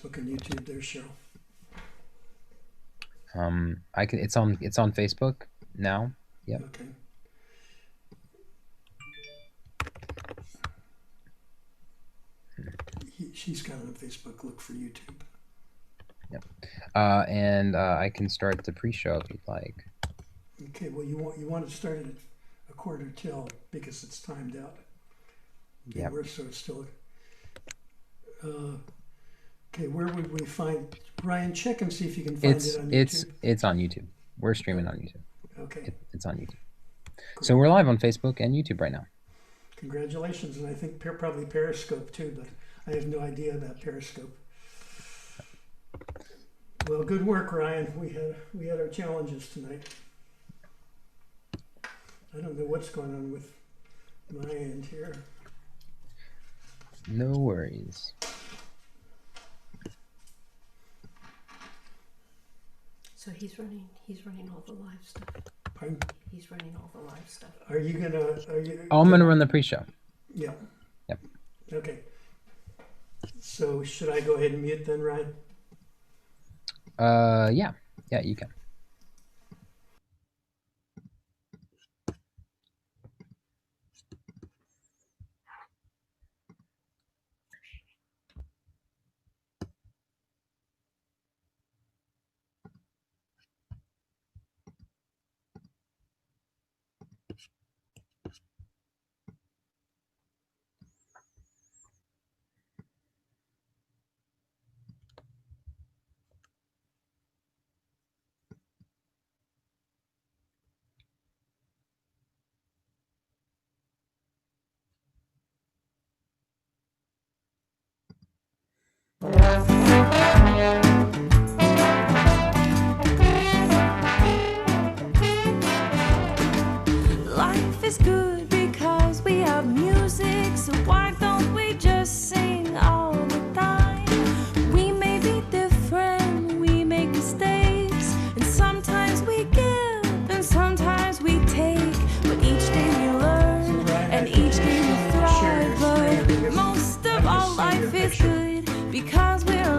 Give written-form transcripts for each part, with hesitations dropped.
Facebook and YouTube there, Cheryl? I can. It's on Facebook now. Yep. Okay. She's got it on Facebook. Look for YouTube. Yep. And I can start the pre-show if you'd like. Okay. Well, you want to start it at 1:45 because it's timed out. Yeah. So it's still. Okay. Where would we find Ryan? Check and see if you can find it on YouTube. It's on YouTube. We're streaming on YouTube. Okay. It's on YouTube. Cool. So we're live on Facebook and YouTube right now. Congratulations, and I think probably Periscope too, but I have no idea about Periscope. Well, good work, Ryan. We had our challenges tonight. I don't know what's going on with my end here. No worries. So he's running all the live stuff. Pardon? He's running all the live stuff. Are you? Oh, I'm gonna run the pre-show. Yeah. Yep. Okay. So should I go ahead and mute then, Ryan? Yeah, you can. Life is good because we have music, so why don't we just sing all the time? We may be different, we make mistakes, and sometimes we give, and sometimes we take, but each day we learn, and each day we thrive, but most of all life is good because we're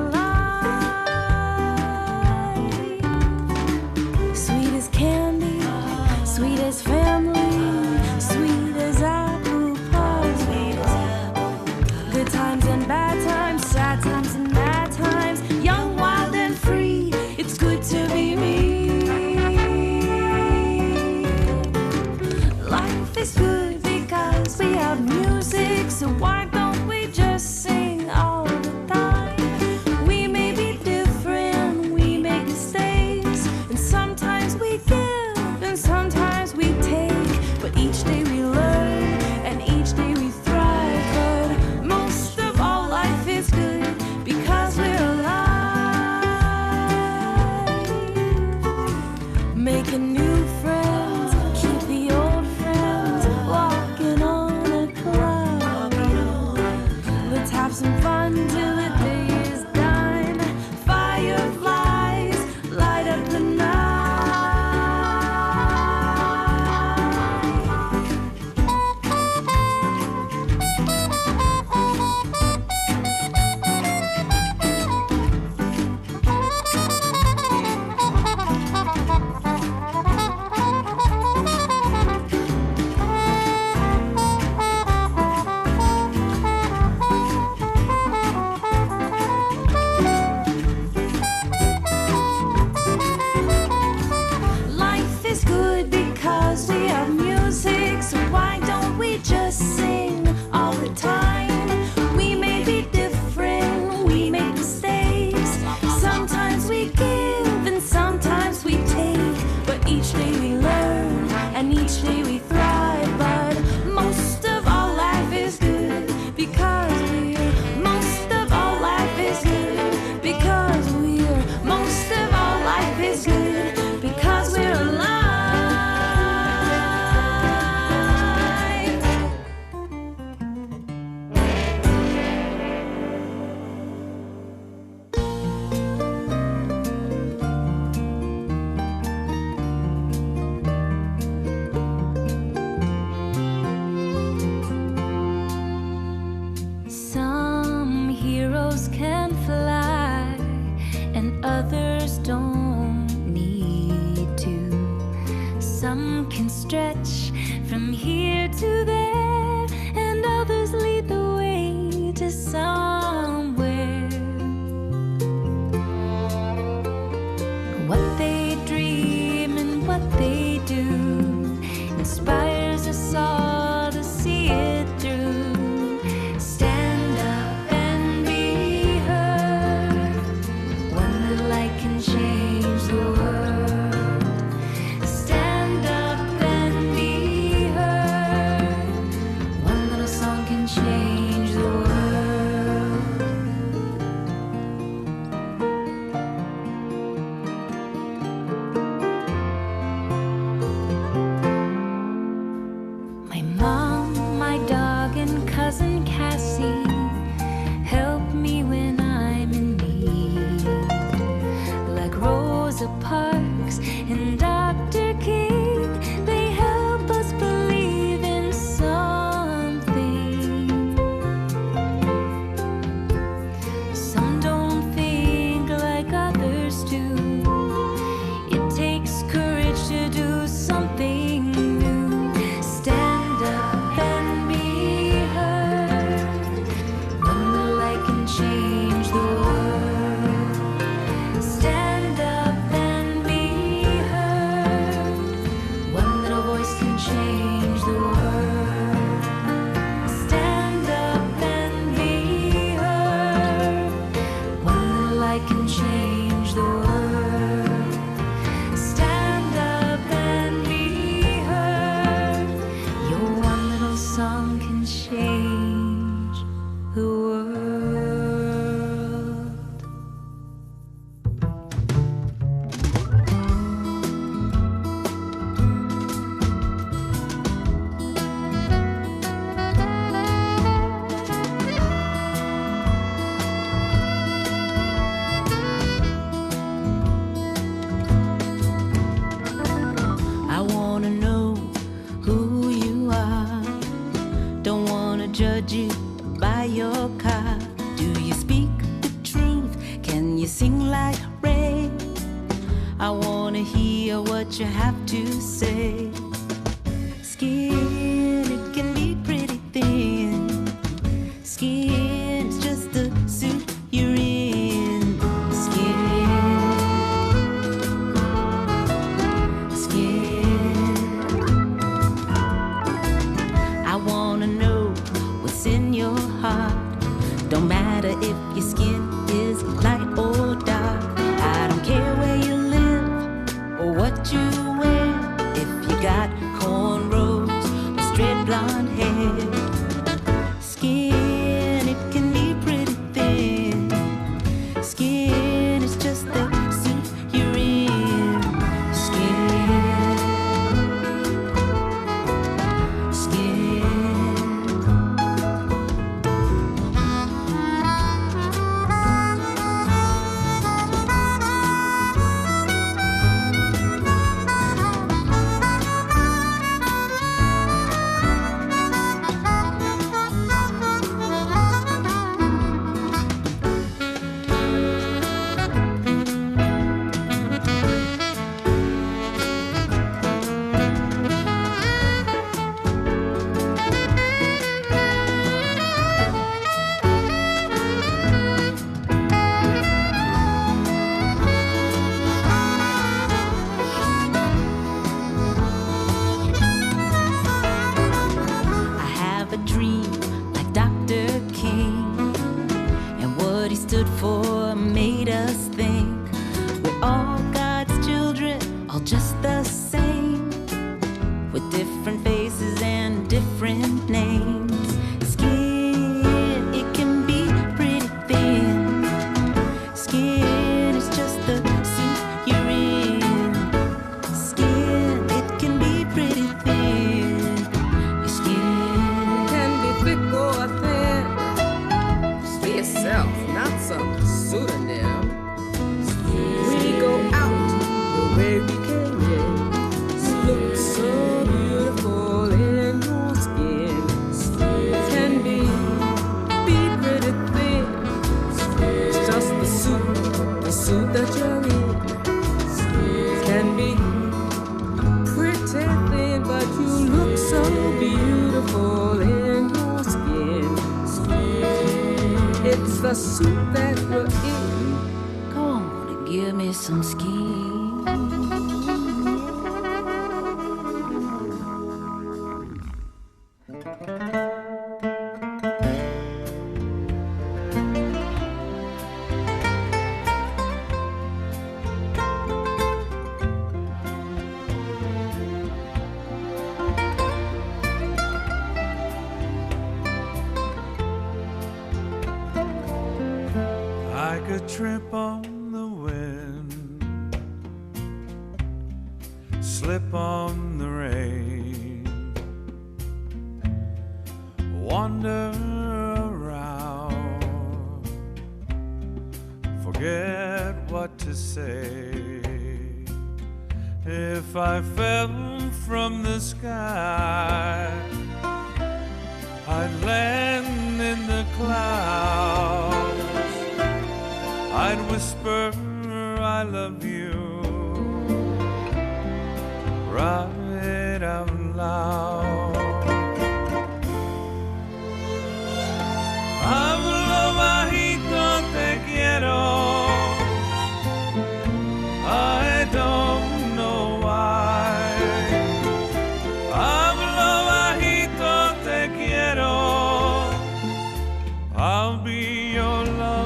others don't need to. Some can stretch from here to there, and others lead the way to somewhere. What they dream and what they do inspires us all to see it through. Stand up and be heard. One little light can change the world. Stand up and be heard. One little song can change the world. My mom, my dog, and cousin Cassie help me when I'm in need. Like Rosa Parks and Dr. King, they help us believe in something. Some don't think like others do. It takes courage to do something new. Stand up and be heard. One little light can change the world. Stand up and be heard. One little voice can change the world. Stand up and be heard. One little light can change the world. Stand up and be heard. Your one little song can change the world. I wanna know who you are. Don't wanna judge you by your car. Do you speak the truth? Can you sing like rain? I wanna hear what you have to say. Skin, it can be pretty thin. Skin's just the suit you're in. Skin. I wanna know what's in your heart. Don't matter if your skin is light or dark. I don't care where you live or what you wear. If you got cornrows or straight blonde hair. Skin, it can be pretty thin. Skin is just the suit you're in. Skin. different names. Skin, it can be pretty thin. Skin is just the suit you're in. Skin, it can be pretty thin. Your skin can be thick or thin. Just be yourself, not some pseudonym. some skiing. Like a trip on the wind, slip on the rain, wander around, forget what to say. If I fell from the sky, I'd land in the clouds. I'd whisper, I love you, right out loud. Hablo bajito, te quiero. I don't know why. Hablo bajito, te quiero. I'll be your lullaby.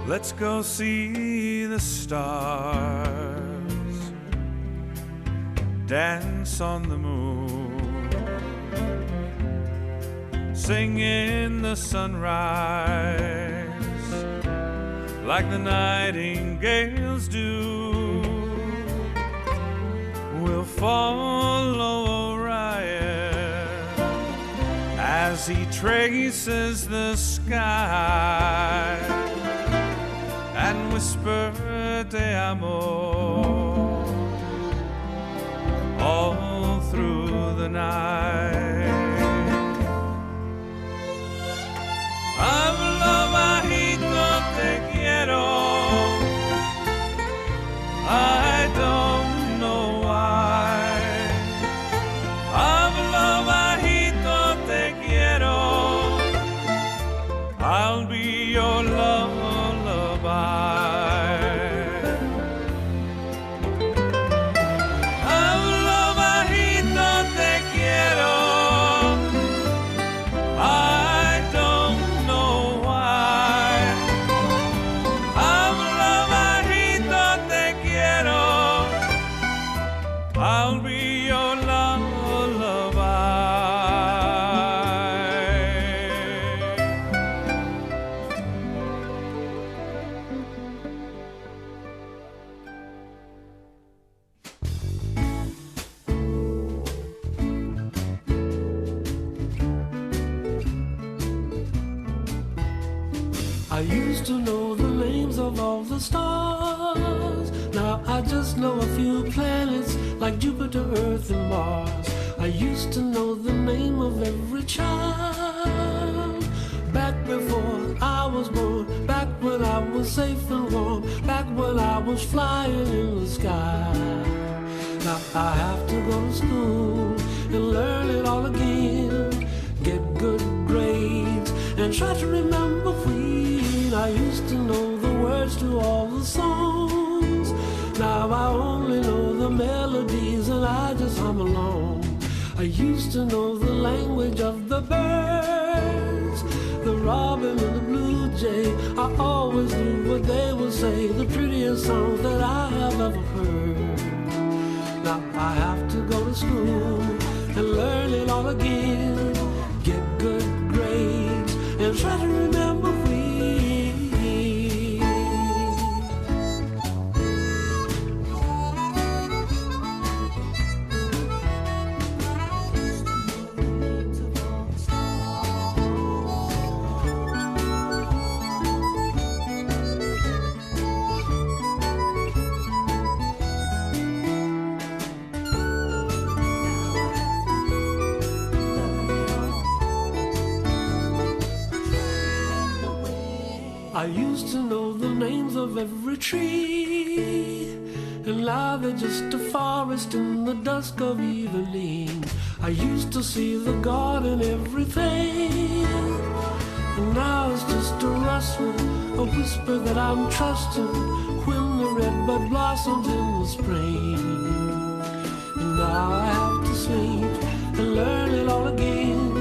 Let's go see the stars, dance on the moon, sing in the sunrise like the nightingales do. We'll follow Orion as he traces the sky and whisper te amo all through the night. Hablo bajito, te quiero. I don't know why. Hablo bajito, te quiero. I'll be your lullaby. Hablo bajito, te quiero. I don't know why. Hablo bajito, te quiero. I'll be your lullaby. I used to know the names of all the stars. Now I just know a few planets like Jupiter, Earth, and Mars. I used to know the name of every child. Back before I was born, back when I was safe and warm, back when I was flying in the sky. Now I have to go to school and learn it all again, get good grades and try to remember when I used to know the words to all the songs. Now I only know the melodies and I just hum along. I used to know the language of the birds, the robin and the blue jay. I always knew what they would say, the prettiest songs that I have ever heard. Now I have to go to school and learn it all again, get good grades and try to remember when. I used to know the names of every tree, and now they're just a forest in the dusk of evening. I used to see the God in everything, and now it's just a rustle, a whisper that I'm trusting when the redbud blossoms in the spring. And now I have to sleep and learn it all again,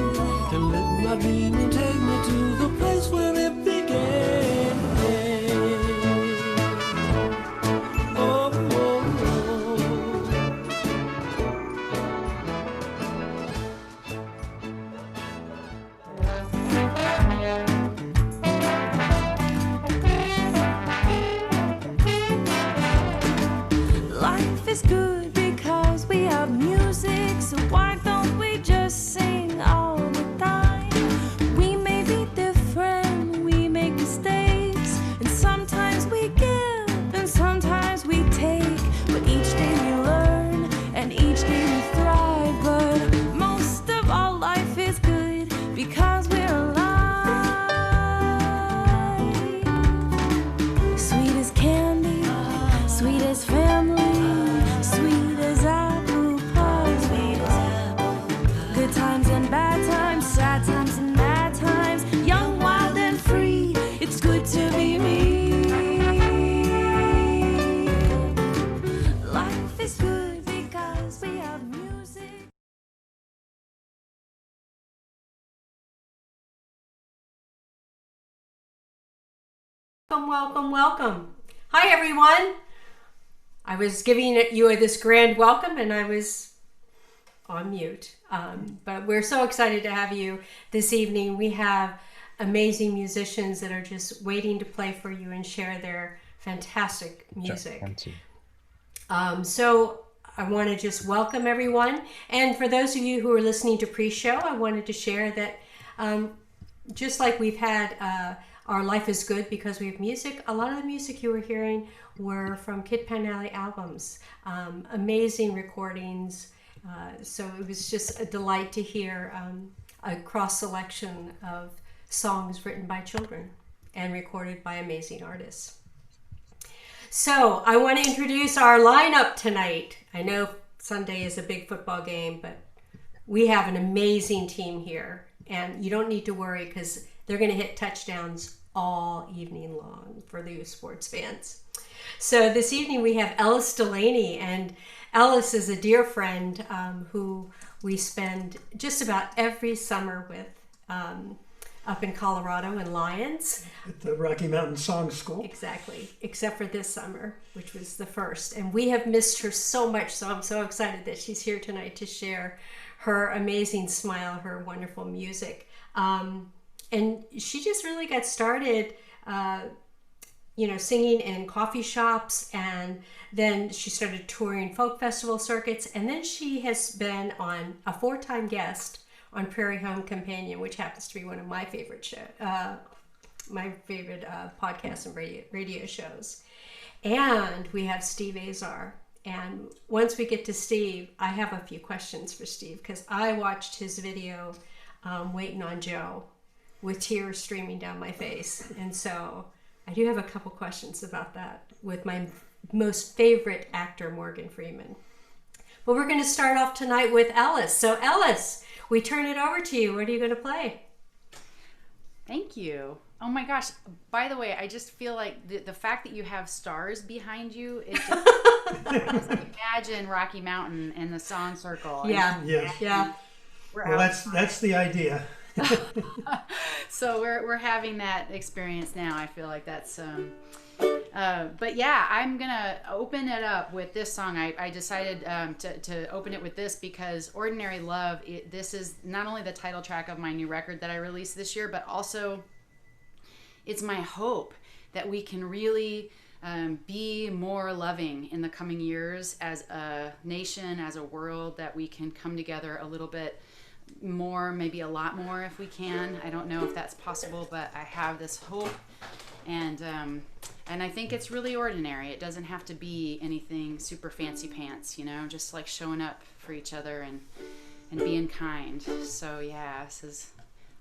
and let my dreaming take me to the place where it began. Oh, oh, oh. Life is good because we have music, so why don't we just sing all the time? We may be different, we make mistakes, and sometimes we give and sometimes we take, but each day we learn and each day we thrive. But most of all, life is good because we're alive. Sweet as candy, sweet as family, sweet as apple pie. Good times and bad times, sad times and mad times, young, wild and free, it's good to be me. Life is good because we have music. Welcome, welcome, welcome. Hi, everyone. I was giving you this grand welcome and I was on mute. But we're so excited to have you this evening. We have amazing musicians that are just waiting to play for you and share their fantastic music. So I want to just welcome everyone. And for those of you who are listening to pre-show, I wanted to share that just like we've had our Life is Good because we have music, a lot of the music you were hearing were from Kid Panelli albums. Amazing recordings. So it was just a delight to hear a cross selection of songs written by children and recorded by amazing artists. So I want to introduce our lineup tonight. I know Sunday is a big football game, but we have an amazing team here. And you don't need to worry because they're going to hit touchdowns all evening long for the sports fans. So this evening we have Ellis Delaney, and Ellis is a dear friend who we spend just about every summer with up in Colorado in Lyons. At the Rocky Mountain Song School. Exactly, except for this summer, which was the first. And we have missed her so much, so I'm so excited that she's here tonight to share her amazing smile, her wonderful music. And she just really got started, singing in coffee shops, and then she started touring folk festival circuits, and then she has been on a 4-time guest on Prairie Home Companion, which happens to be one of my favorite podcasts and radio shows. And we have Steve Azar. And once we get to Steve, I have a few questions for Steve because I watched his video, Waiting on Joe, with tears streaming down my face. And so I do have a couple questions about that with my most favorite actor, Morgan Freeman. But we're going to start off tonight with Ellis. So Ellis, we turn it over to you. What are you going to play? Thank you. Oh my gosh. By the way, I just feel like the fact that you have stars behind you, it just imagine Rocky Mountain and the song circle. Yeah. Yeah. Well, that's the idea. So we're having that experience now. I feel like that's but yeah, I'm gonna open it up with this song. I decided to open it with this because Ordinary Love, this is not only the title track of my new record that I released this year, but also it's my hope that we can really be more loving in the coming years as a nation, as a world, that we can come together a little bit more, maybe a lot more if we can. I don't know if that's possible, but I have this hope, and I think it's really ordinary. It doesn't have to be anything super fancy pants, just like showing up for each other and being kind. So yeah, this is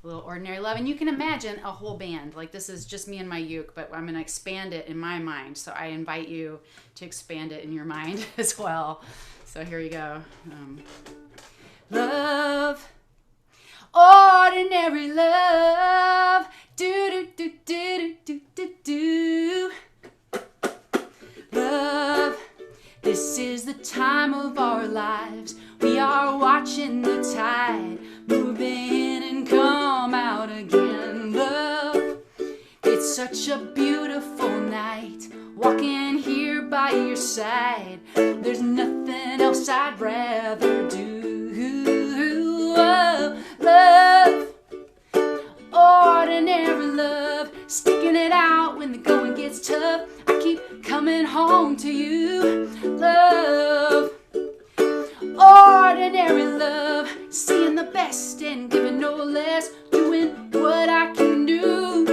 A little ordinary love. And you can imagine a whole band. Like, this is just me and my uke, but I'm going to expand it in my mind. So I invite you to expand it in your mind as well. So here you go. Love, ordinary love. Do do do do do do do. Love, this is the time of our lives. We are watching the tide move in and come out again. Love, it's such a beautiful night, walking here by your side. There's nothing else I'd rather do. Oh, love, ordinary love, sticking it out when the going gets tough. I keep coming home to you. Love, ordinary love, seeing the best and giving no less, doing what I can do.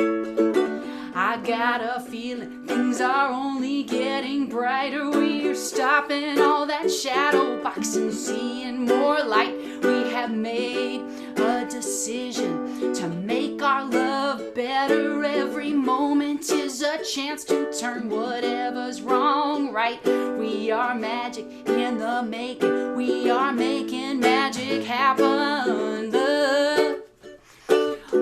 I got a feeling things are only getting brighter. We're stopping all that shadow boxing, seeing more light. We have made a decision to make our love better. Every moment is a chance to turn whatever's wrong right. We are magic in the making. We are making magic happen. Love,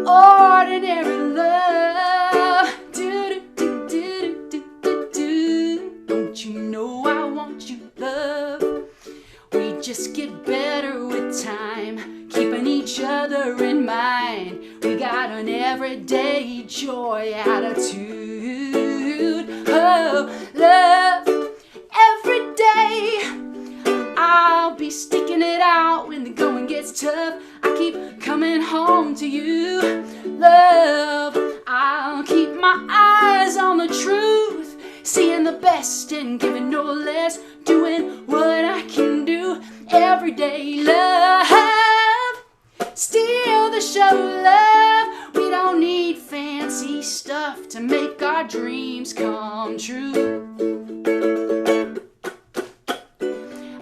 ordinary love. Do do do do do do. Don't you know I want you, love? We just get better with time, keeping each other in mind. We got an everyday joy attitude. Oh, love, every day I'll be sticking it out when the going gets tough. I keep coming home to you. Love, I'll keep my eyes on the truth, seeing the best and giving no less, doing what I can do every day. Love, steal the show, love. We don't need fancy stuff to make our dreams come true.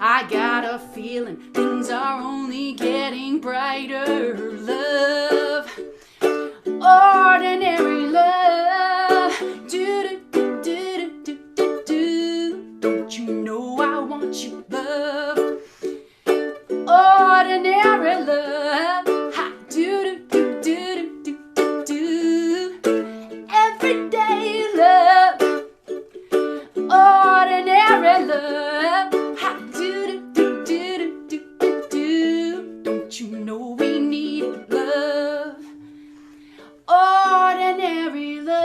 I got a feeling things are only getting brighter. Love, ordinary love. Do do do do do do. Don't you know I want you, love? Ordinary love. Ha, do do do do do do do. Everyday love. Ordinary love. Ha, do do do do do do. Don't you know we need love? Ordinary love.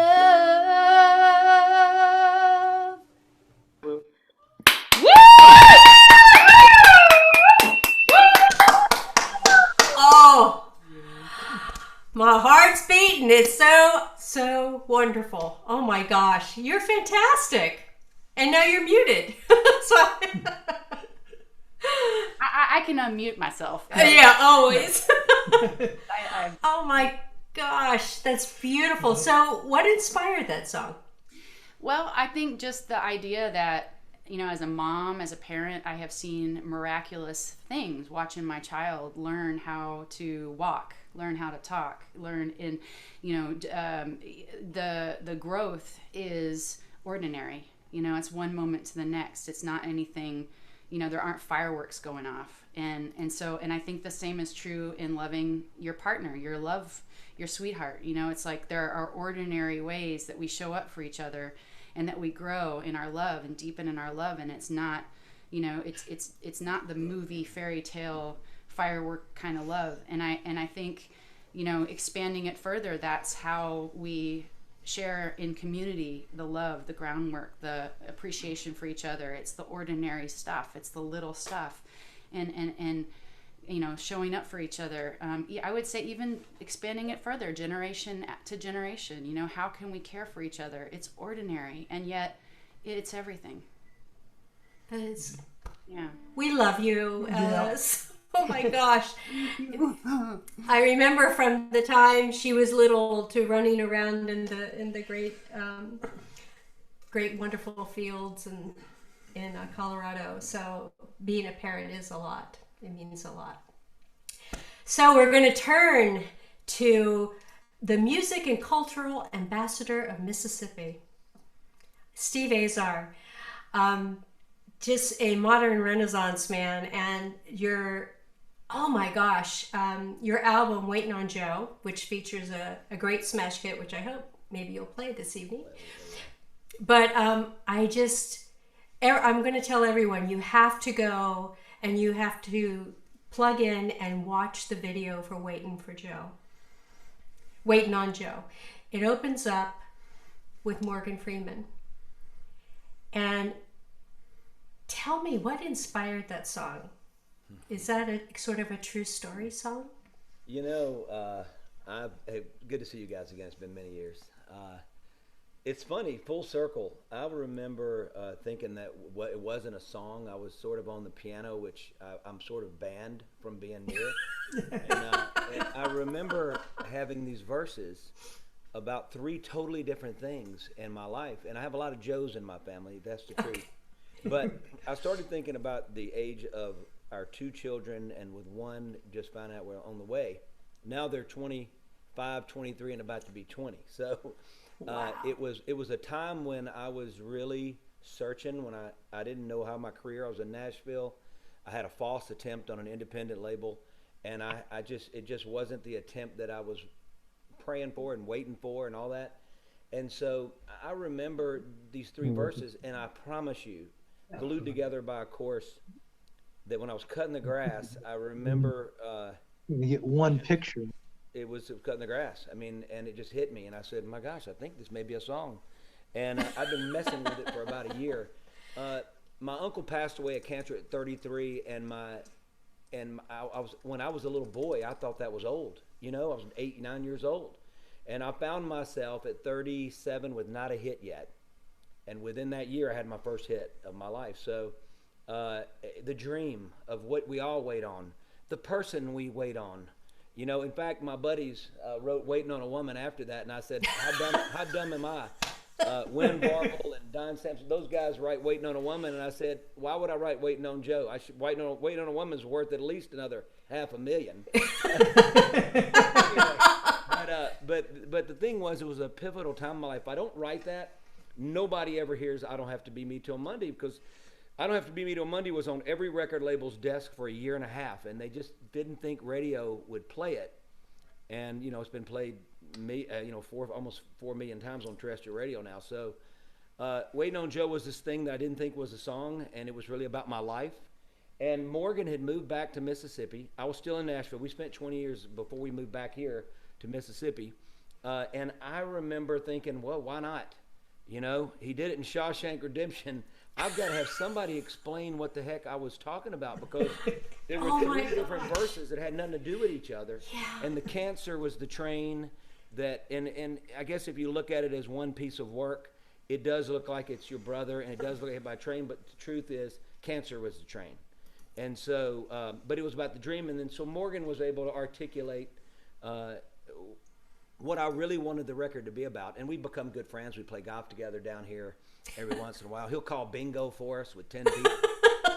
Oh, my heart's beating. It's so wonderful. Oh my gosh, you're fantastic. And now you're muted. So I can unmute myself. yeah, always. I Oh my gosh, that's beautiful. So what inspired that song? Well, I think just the idea that, you know, as a mom, as a parent, I have seen miraculous things watching my child learn how to walk, learn how to talk, learn in, you know, the growth is ordinary. You know, it's one moment to the next. It's not anything, you know, there aren't fireworks going off. And I think the same is true in loving your partner, your sweetheart. You know, it's like there are ordinary ways that we show up for each other and that we grow in our love and deepen in our love. And it's not, you know, it's not the movie fairy tale firework kind of love. And I think, you know, expanding it further, that's how we share in community the love, the groundwork, the appreciation for each other. It's the ordinary stuff. It's the little stuff. And you know, showing up for each other. I would say even expanding it further, generation to generation. You know, how can we care for each other? It's ordinary, and yet it's everything. It's, Yeah. we love you. Yeah. Oh my gosh. I remember from the time she was little to running around in the great wonderful fields in Colorado. So being a parent is a lot. It means a lot. So we're going to turn to the music and cultural ambassador of Mississippi, Steve Azar. Just a modern Renaissance man, and oh my gosh, your album Waiting on Joe, which features a great smash hit, which I hope maybe you'll play this evening. But I'm going to tell everyone, you have to go and you have to plug in and watch the video for Waiting on Joe. It opens up with Morgan Freeman. And tell me, what inspired that song? Is that a sort of a true story song? You know, hey, good to see you guys again. It's been many years. It's funny, full circle. I remember thinking that it wasn't a song. I was sort of on the piano, which I'm sort of banned from being near. And I remember having these verses about 3 totally different things in my life. And I have a lot of Joes in my family. That's the truth. But I started thinking about the age of our 2 children, and with one just found out we're on the way. Now they're 25, 23, and about to be 20. So wow. It was a time when I was really searching, when I didn't know how my career. I was in Nashville. I had a false attempt on an independent label, and it just wasn't the attempt that I was praying for and waiting for and all that. And so I remember these 3 verses, and I promise you, glued together by a chorus, that when I was cutting the grass, I remember you get one picture. It was cutting the grass. I mean, and it just hit me, and I said, my gosh, I think this may be a song. And I've been messing with it for about a year. My uncle passed away of cancer at 33, and when I was a little boy, I thought that was old. You know, I was 8, 9 years old. And I found myself at 37 with not a hit yet. And within that year, I had my first hit of my life. So the dream of what we all wait on, the person we wait on. You know, in fact, my buddies wrote Waiting on a Woman after that, and I said, how dumb am I? Win Barble and Don Sampson, those guys write Waiting on a Woman, and I said, why would I write Waiting on Joe? I should Waiting on a Woman's worth at least another $500,000. But the thing was, it was a pivotal time in my life. If I don't write that, nobody ever hears I Don't Have to Be Me Till Monday, because I Don't Have to Be Me Till Monday was on every record label's desk for a year and a half, and they just didn't think radio would play it. And, you know, it's been played, almost 4 million times on terrestrial radio now. So Waiting on Joe was this thing that I didn't think was a song, and it was really about my life. And Morgan had moved back to Mississippi. I was still in Nashville. We spent 20 years before we moved back here to Mississippi. And I remember thinking, well, why not? You know, he did it in Shawshank Redemption. I've got to have somebody explain what the heck I was talking about, because there were 3 different verses that had nothing to do with each other. Yeah. And the cancer was the train that, and I guess if you look at it as one piece of work, it does look like it's your brother, and it does look like by train, but the truth is cancer was the train. And so, but it was about the dream. And then so Morgan was able to articulate what I really wanted the record to be about. And we've become good friends. We play golf together down here every once in a while. He'll call bingo for us with 10 people.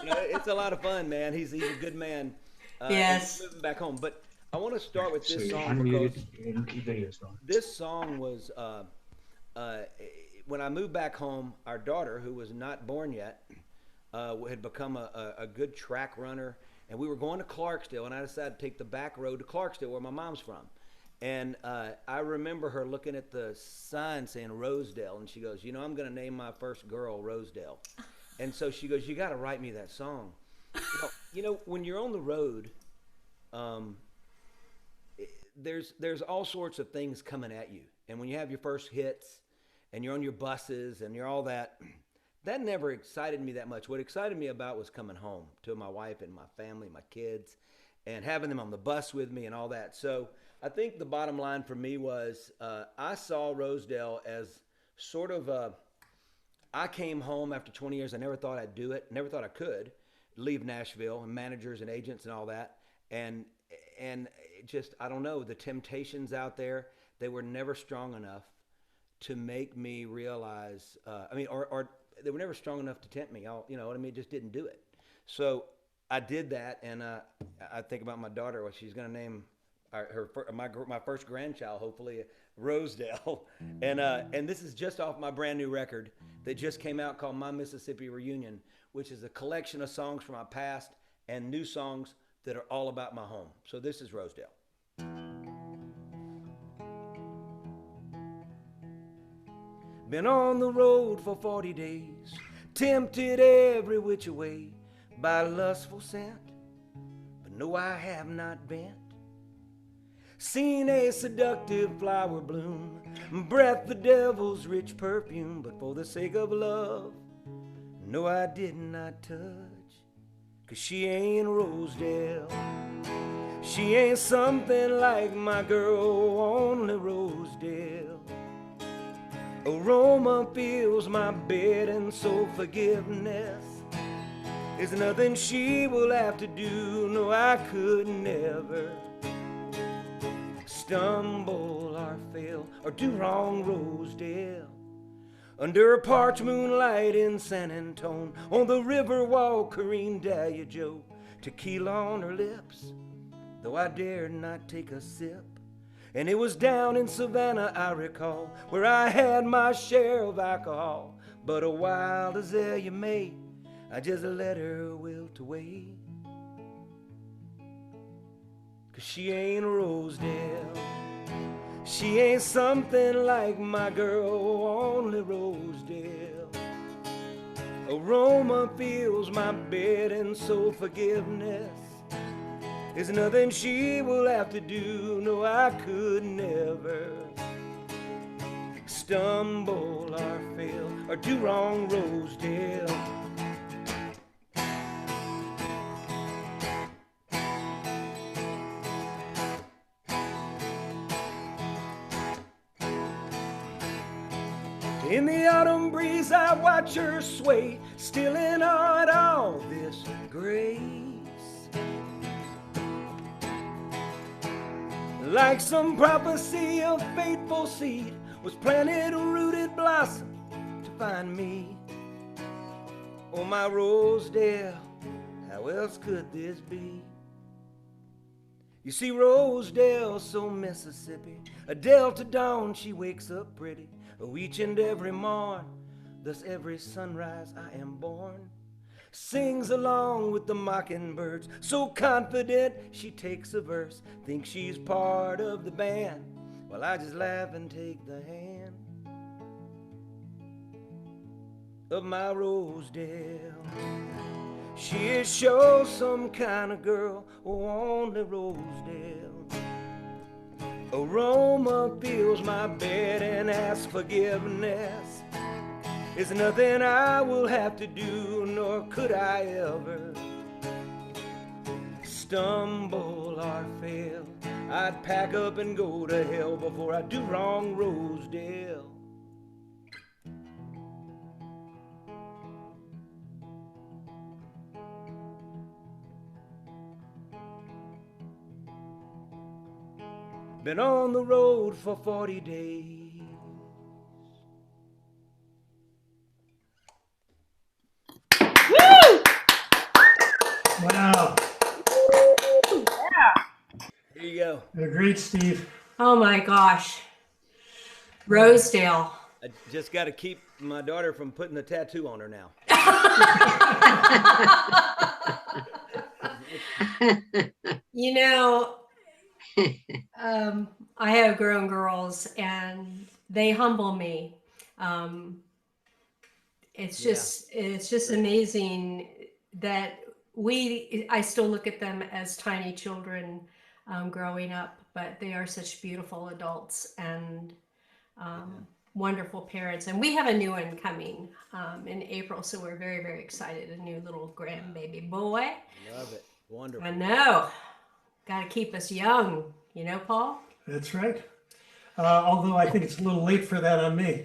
You know, it's a lot of fun, man. He's a good man. Yes. He's moving back home. But I want to start with this song, because this song was, when I moved back home, our daughter, who was not born yet, had become a good track runner. And we were going to Clarksdale, and I decided to take the back road to Clarksdale, where my mom's from. And I remember her looking at the sign saying Rosedale, and she goes, you know, I'm going to name my first girl Rosedale. And so she goes, you got to write me that song. You know, when you're on the road, there's all sorts of things coming at you. And when you have your first hits, and you're on your buses, and you're all that, that never excited me that much. What excited me about was coming home to my wife and my family, my kids, and having them on the bus with me and all that. So I think the bottom line for me was I saw Rosedale as sort of I came home after 20 years. I never thought I'd do it. Never thought I could leave Nashville and managers and agents and all that. And just, I don't know, the temptations out there, they were never strong enough to make me realize, or they were never strong enough to tempt me. You know what I mean? Just didn't do it. So I did that, and I think about my daughter, what she's going to name my first grandchild, hopefully, Rosedale, and this is just off my brand new record that just came out called My Mississippi Reunion, which is a collection of songs from my past and new songs that are all about my home. So this is Rosedale. Been on the road for 40 days, tempted every which way by lustful scent, but no, I have not bent. Seen a seductive flower bloom, breath the devil's rich perfume, but for the sake of love, no, I did not touch. 'Cause she ain't Rosedale, she ain't something like my girl, only Rosedale. Aroma fills my bed, and so forgiveness is nothing she will have to do. No, I could never stumble or fail or do wrong, Rosedale. Under a parched moonlight in San Antone, on the river walk, Corrine Dahlia Joe, tequila on her lips, though I dared not take a sip. And it was down in Savannah, I recall, where I had my share of alcohol. But a wild azalea May, I just let her wilt away. 'Cause she ain't Rosedale, she ain't something like my girl, only Rosedale. Aroma fills my bed, and so forgiveness is nothing she will have to do. No, I could never stumble or fail or do wrong, Rosedale. In the autumn breeze I watch her sway, still in awe at all this grace. Like some prophecy, a fateful seed was planted, rooted, blossomed to find me. Oh, my Rosedale, how else could this be? You see, Rosedale, so Mississippi, a Delta dawn, she wakes up pretty. Oh, each and every morn, thus every sunrise I am born. Sings along with the mockingbirds, so confident she takes a verse. Thinks she's part of the band, while I just laugh and take the hand of my Rosedale. She is sure some kind of girl, oh, only Rosedale. Aroma fills my bed, and asks forgiveness is nothing I will have to do, nor could I ever stumble or fail. I'd pack up and go to hell before I do wrong, Rosedale. Been on the road for 40 days. Wow. Here you go. Great, Steve. Oh my gosh. Rosedale. I just got to keep my daughter from putting a tattoo on her now. You know, I have grown girls, and they humble me. It's just amazing that I still look at them as tiny children growing up, but they are such beautiful adults and wonderful parents. And we have a new one coming in April, so we're very, very excited. A new little grandbaby boy. Love it. Wonderful. I know. Got to keep us young, you know, Paul? That's right. Although I think it's a little late for that on me.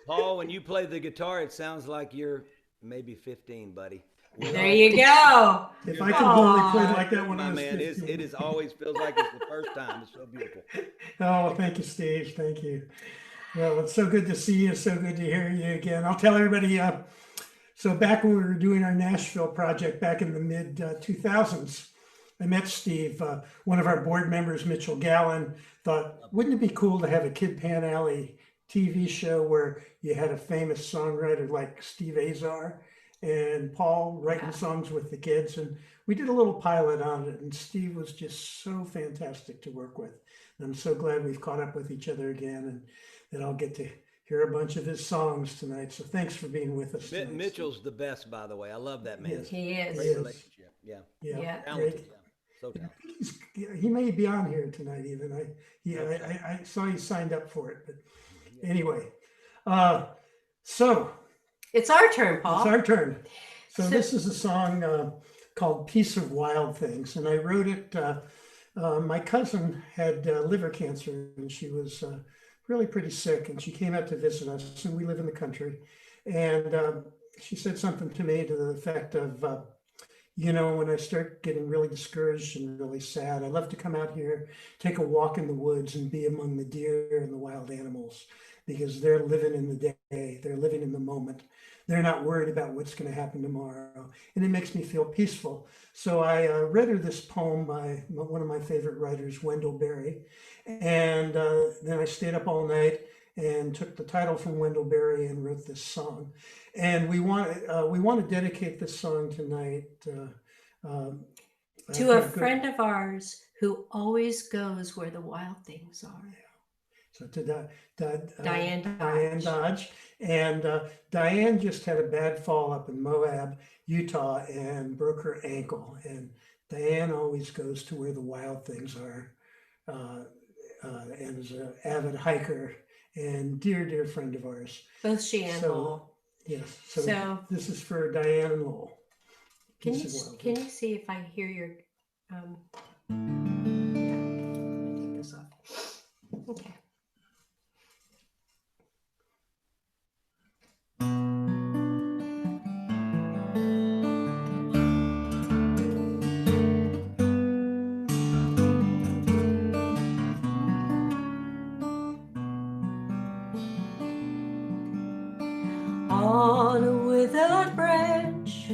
Paul, when you play the guitar, it sounds like you're maybe 15, buddy. There you go. If I could only play like that when I My was man, 15. it is always feels like it's the first time. It's so beautiful. Oh, thank you, Steve. Thank you. Well, it's so good to see you. So good to hear you again. I'll tell everybody, so back when we were doing our Nashville project back in the mid 2000s, I met Steve. One of our board members, Mitchell Gallen, thought, wouldn't it be cool to have a Kid Pan Alley TV show where you had a famous songwriter like Steve Azar and Paul writing songs with the kids? And we did a little pilot on it, and Steve was just so fantastic to work with. And I'm so glad we've caught up with each other again, and that I'll get to hear a bunch of his songs tonight. So thanks for being with us tonight, Mitchell's the best, by the way. I love that man. Yes. He is. Great Yes. relationship. Yeah. Yeah, Yeah. Talented. great. Yeah. So talented. He may be on here tonight even. I saw he signed up for it, but anyway. So It's our turn, Paul. it's our turn. So So- this is a song called Piece of Wild Things, and I wrote it. My cousin had liver cancer, and she was really pretty sick, and she came out to visit us, and we live in the country. And she said something to me to the effect of, when I start getting really discouraged and really sad, I love to come out here, take a walk in the woods and be among the deer and the wild animals, because they're living in the day, they're living in the moment. They're not worried about what's going to happen tomorrow. And it makes me feel peaceful. So I read her this poem by one of my favorite writers, Wendell Berry. And then I stayed up all night and took the title from Wendell Berry and wrote this song. And we want to dedicate this song tonight To a friend of ours who always goes where the wild things are. So to Diane Dodge. Diane Dodge. And Diane just had a bad fall up in Moab, Utah, and broke her ankle. And Diane always goes to where the wild things are, and is an avid hiker and dear friend of ours. Both she and So- Lowell. Yes. So- this is for Diane and Lowell. Can Piece you of Wild can Things. you see if I hear your yeah, let me take this off. Okay. On a withered branch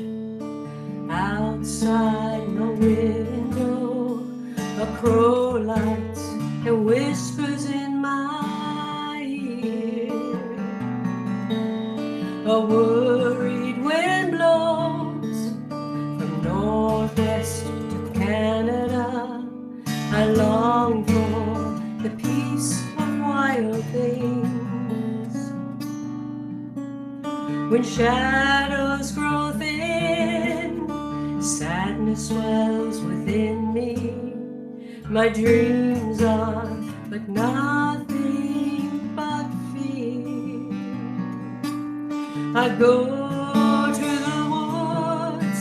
outside my window, a crow lights and whispers in my ear. A worried wind blows from northwest to Canada. I long for the peace of wild things. When shadows grow thin, sadness swells within me. My dreams are but nothing but fear. I go to the woods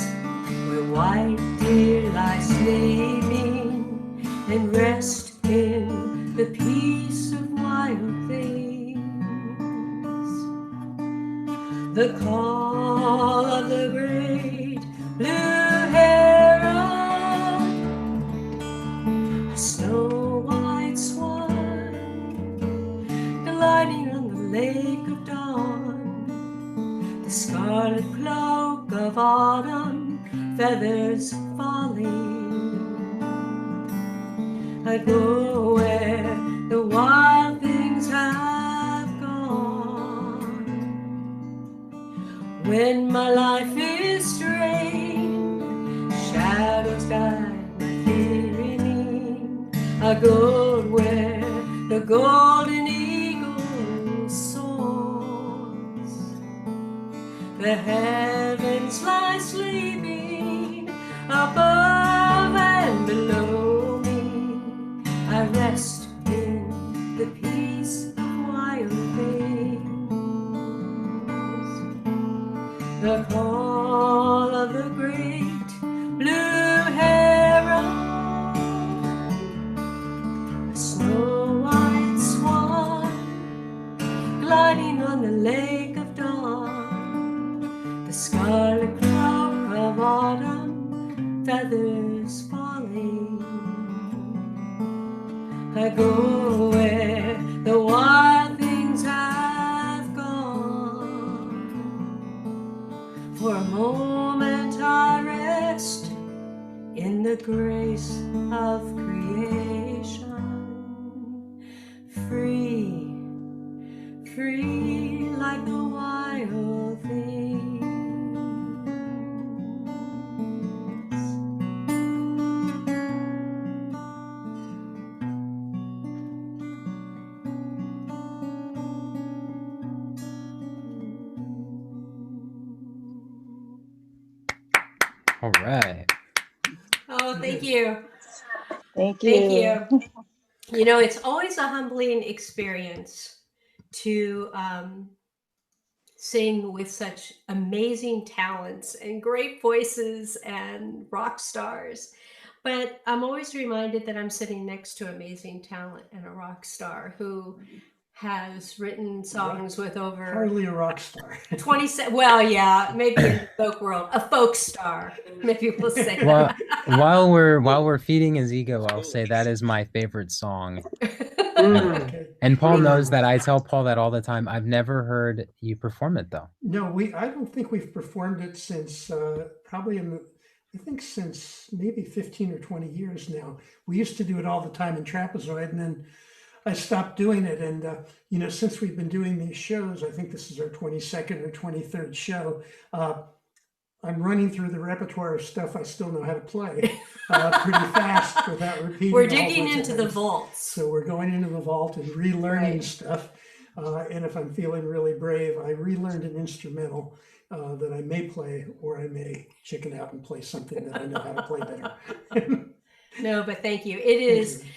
where white deer lie sleeping and rest in the peace of wild things. The call of the great blue heron, a snow-white swan, gliding on the lake of dawn, the scarlet cloak of autumn, feathers falling. I go where the wild things have gone. When my life is strained, shadows guide my hearing. I go where the golden eagle soars. The heavens lie sleeping above and below me. I rest in the peace of wild things. The call of the great blue heron, a snow-white swan, gliding on the lake of dawn, the scarlet cloak of autumn, feathers falling. I go where the wild things have gone. For a moment I rest in the the grace of creation, free, free like the wild things. All right. Oh, thank you. Thank you. Thank you. You know, it's always a humbling experience to sing with such amazing talents and great voices and rock stars. But I'm always reminded that I'm sitting next to amazing talent and a rock star who has written songs with over Hardly a rock star. 27. Well, yeah, maybe in the folk world, a folk star. Maybe we'll say Well, that. while we're feeding his ego, I'll say that is my favorite song. Okay. And Paul knows that. I tell Paul that all the time. I've never heard you perform it though. No, I don't think we've performed it since probably I think since maybe 15 or 20 years now. We used to do it all the time in Trapezoid, and then I stopped doing it. And, you know, since we've been doing these shows, I think this is our 22nd or 23rd show. I'm running through the repertoire of stuff I still know how to play pretty fast without repeating. We're all digging the into the times. vaults. So we're going into the vault and relearning Right. stuff. And if I'm feeling really brave, I relearned an instrumental that I may play, or I may chicken out and play something that I know how to play better. No, but thank you. It is, you.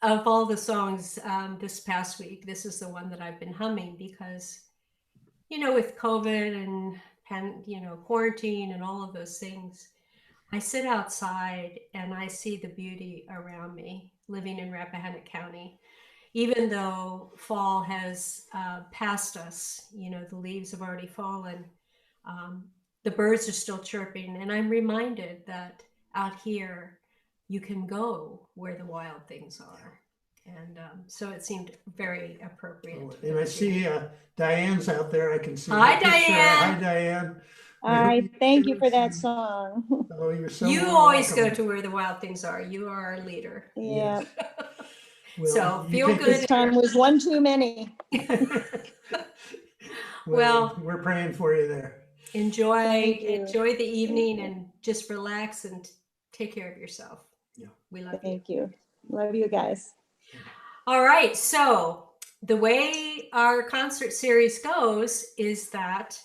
of all the songs this past week, this is the one that I've been humming because, you know, with COVID and quarantine and all of those things, I sit outside and I see the beauty around me living in Rappahannock County. Even though fall has passed us, you know, the leaves have already fallen, the birds are still chirping. And I'm reminded that out here, you can go where the wild things are. And so it seemed very appropriate. And I see Diane's out there. I can see. Hi, her picture. Diane. Hi, Diane. I thank you for that song. Oh, you're so You more always go welcome. to where the wild things are. You are our leader. Yeah, Well, So you feel take good. this time was one too many. Well, we're praying for you there. enjoy you. the evening and just relax and take care of yourself. Yeah. We love you. Thank you. Love you guys. All right. So the way our concert series goes is that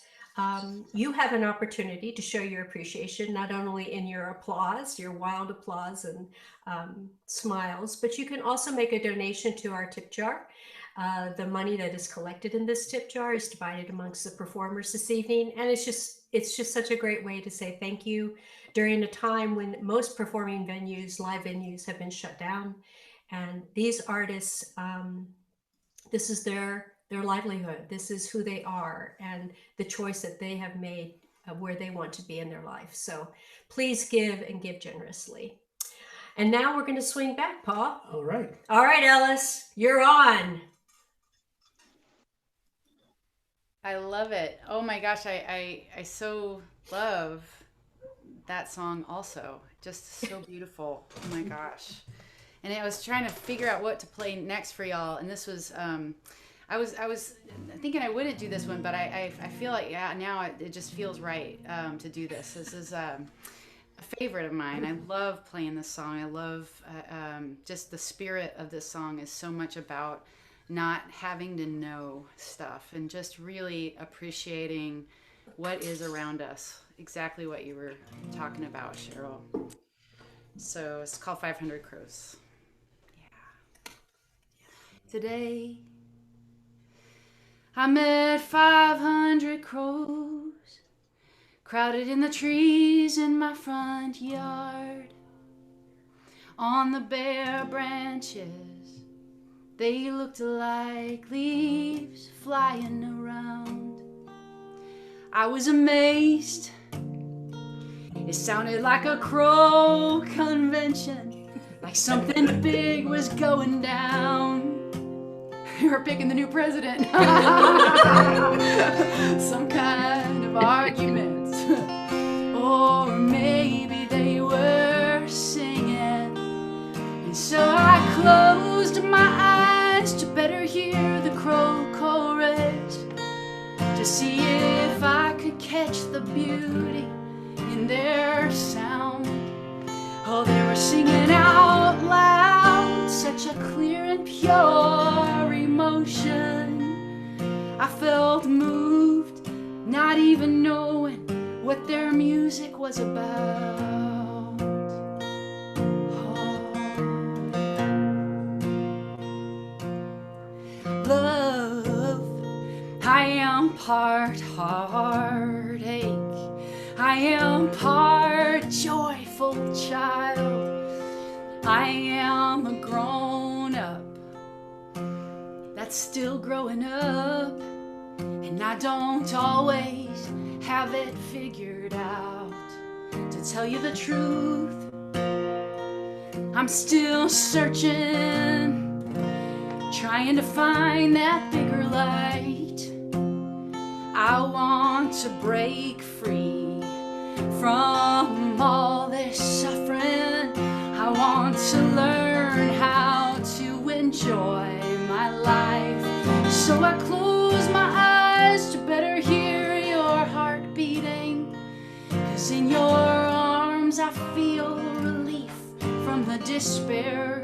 you have an opportunity to show your appreciation, not only in your applause, your wild applause and smiles, but you can also make a donation to our tip jar. The money that is collected in this tip jar is divided amongst the performers this evening. And it's just such a great way to say thank you during a time when most performing venues, live venues, have been shut down. And these artists, this is their livelihood. This is who they are and the choice that they have made of where they want to be in their life. So please give and give generously. And now we're going to swing back, Paul. All right. All right, Ellis, you're on. I love it. Oh my gosh, I so love that song also. Just so beautiful. Oh my gosh. And I was trying to figure out what to play next for y'all, and this was I was thinking I wouldn't do this one, but I feel like now it just feels right to do this. This is a favorite of mine. I love playing this song. I love just the spirit of this song is so much about not having to know stuff and just really appreciating what is around us. Exactly what you were talking about, Cheryl. So it's called 500 Crows. Yeah. Today I met 500 crows crowded in the trees in my front yard. On the bare branches, they looked like leaves flying around. I was amazed. It sounded like a crow convention, like something big was going down. We were picking the new president. Some kind of argument. Or maybe they were singing hear the crow chorus to see if I could catch the beauty in their sound. Oh, they were singing out loud, such a clear and pure emotion. I felt moved, not even knowing what their music was about. Love, I am part heartache, I am part joyful child, I am a grown up that's still growing up, and I don't always have it figured out. To tell you the truth, I'm still searching, trying to find that bigger light. I want to break free from all this suffering. I want to learn how to enjoy my life. So I close my eyes to better hear your heart beating. 'Cause in your arms I feel relief from the despair.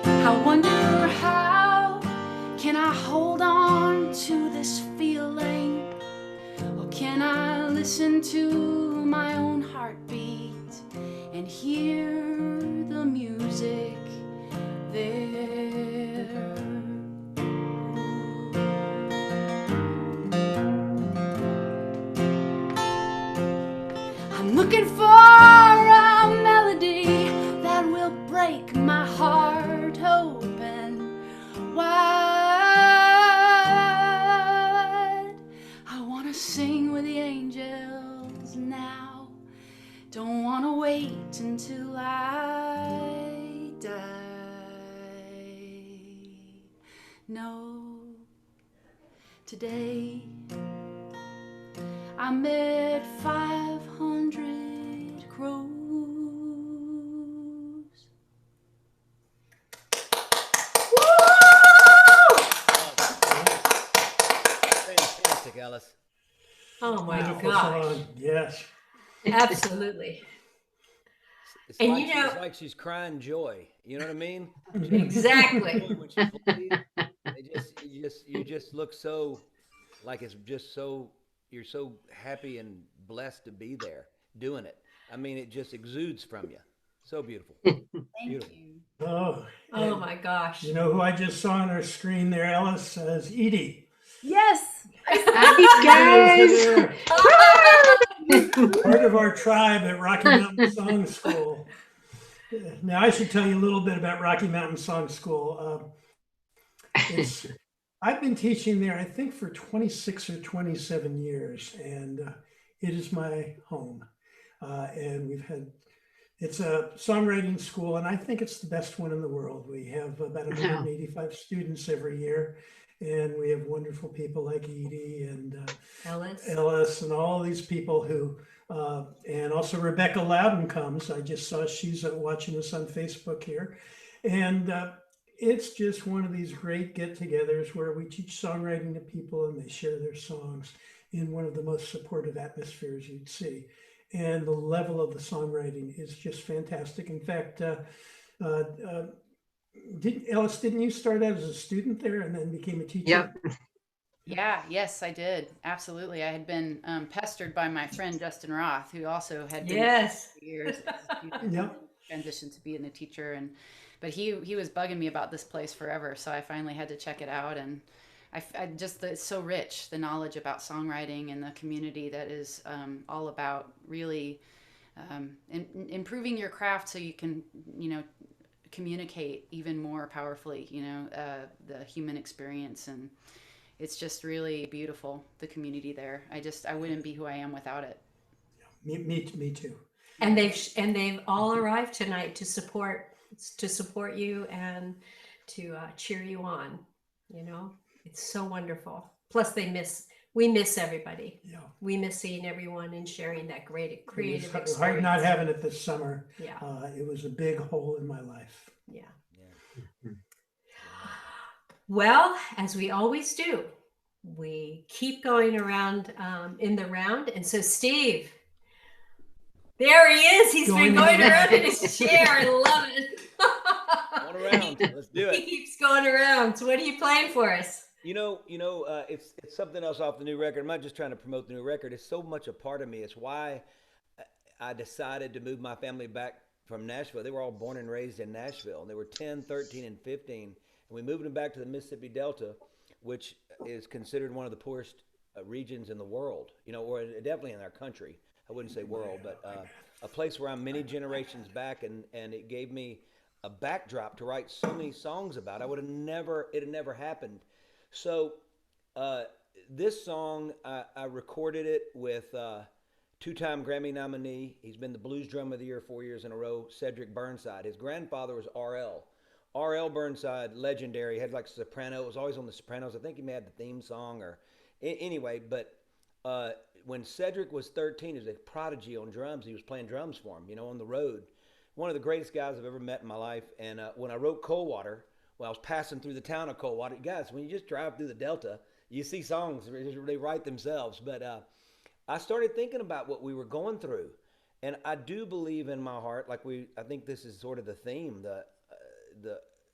I wonder how can I hold on to this feeling? Or can I listen to my own heartbeat and hear the music there? I'm looking for a melody that will break my heart open wide. I want to sing with the angels now. Don't want to wait until I die. No, today I met 500 crows. Fantastic, Ellis. Oh my Beautiful gosh. song. Yes. Absolutely. It's And like you know- it's like she's crying joy. You know what I mean? Exactly. When she plays, you just look so like it's just so you're so happy and blessed to be there doing it. I mean, it just exudes from you. So beautiful. Thank Beautiful. you. Oh, Oh and my gosh. you know who I just saw on our screen there, Ellis? Is Edie. Yes. Hi, guys. Part of our tribe at Rocky Mountain Song School. Now, I should tell you a little bit about Rocky Mountain Song School. I've been teaching there, I think, for 26 or 27 years, and it is my home. And it's a songwriting school, and I think it's the best one in the world. We have about 185 students every year, and we have wonderful people like Edie and Ellis and all these people who, and also Rebecca Loudon comes. I just saw she's watching us on Facebook here. And it's just one of these great get-togethers where we teach songwriting to people and they share their songs in one of the most supportive atmospheres you'd see. And the level of the songwriting is just fantastic. In fact, Ellis, didn't you start out as a student there and then became a teacher? Yep. Yes, I did. Absolutely. I had been pestered by my friend Justin Roth, who also had been for years as a student, Yep. transitioned to being a teacher, but he was bugging me about this place forever, so I finally had to check it out, and I just it's so rich, the knowledge about songwriting and the community that is all about really improving your craft so you can communicate even more powerfully the human experience, and it's just really beautiful, the community there. I wouldn't be who I am without it. Me too. And they've all arrived tonight to support you and to cheer you on. It's so wonderful. Plus we miss everybody. Yeah. We miss seeing everyone and sharing that great creative experience. It was hard not having it this summer. Yeah. It was a big hole in my life. Yeah. Well, as we always do, we keep going around in the round. And so, Steve, there he is. He's been going around in his chair. I love it. Going around. Let's do He it. keeps going around. So, what are you playing for us? It's something else off the new record. I'm not just trying to promote the new record. It's so much a part of me. It's why I decided to move my family back from Nashville. They were all born and raised in Nashville, and they were 10, 13, and 15. And we moved them back to the Mississippi Delta, which is considered one of the poorest regions in the world, or definitely in our country. I wouldn't say world, but a place where I'm many generations back, and it gave me a backdrop to write so many songs about. It had never happened. So this song, I recorded it with two-time Grammy nominee. He's been the Blues Drum of the Year 4 years in a row, Cedric Burnside. His grandfather was R.L. R.L. Burnside, legendary. He had like soprano. It was always on The Sopranos. I think he may have the theme song or anyway. But when Cedric was 13, he was a prodigy on drums. He was playing drums for him, on the road. One of the greatest guys I've ever met in my life. And when I wrote Coldwater, I was passing through the town of Coldwater. Guys, when you just drive through the Delta, you see songs, they write themselves. But I started thinking about what we were going through. And I do believe in my heart, I think this is sort of the theme,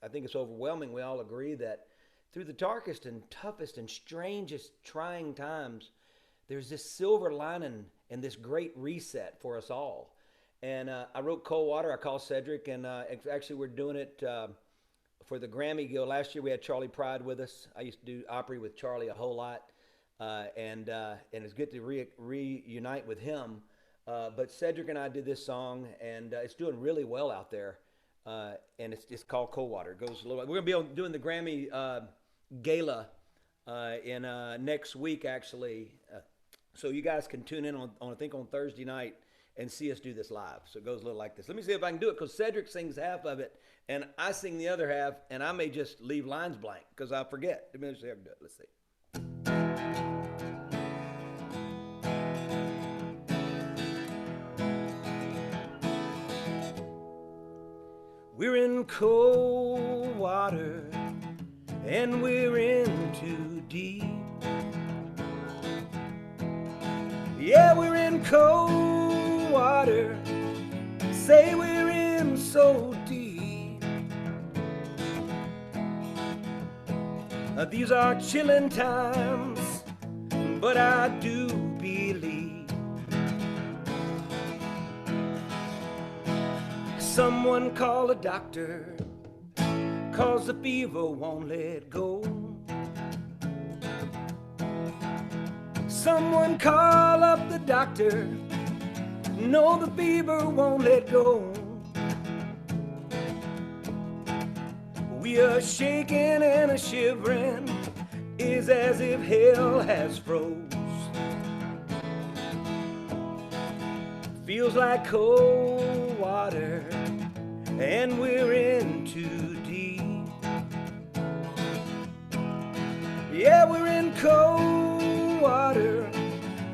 I think it's overwhelming. We all agree that through the darkest and toughest and strangest trying times, there's this silver lining and this great reset for us all. And I wrote Coldwater. I called Cedric, and actually we're doing it for the Grammy Guild. Last year we had Charlie Pride with us. I used to do Opry with Charlie a whole lot, and it's good to reunite with him. But Cedric and I did this song, and it's doing really well out there. And it's called Coldwater. It goes a little. We're gonna be doing the Grammy gala in next week, actually. So you guys can tune in on I think on Thursday night and see us do this live. So it goes a little like this. Let me see if I can do it, because Cedric sings half of it and I sing the other half, and I may just leave lines blank because I forget. Let me see if I can do it. Let's see. We're in cold water, and we're in too deep. Yeah, we're in cold water, say we're in so deep. These are chilling times, but I do believe someone call a doctor, 'cause the fever won't let go. Someone call up the doctor, no, the fever won't let go. We are shaking and a shivering, is as if hell has froze. Feels like cold water, and we're in too deep. Yeah, we're in cold water,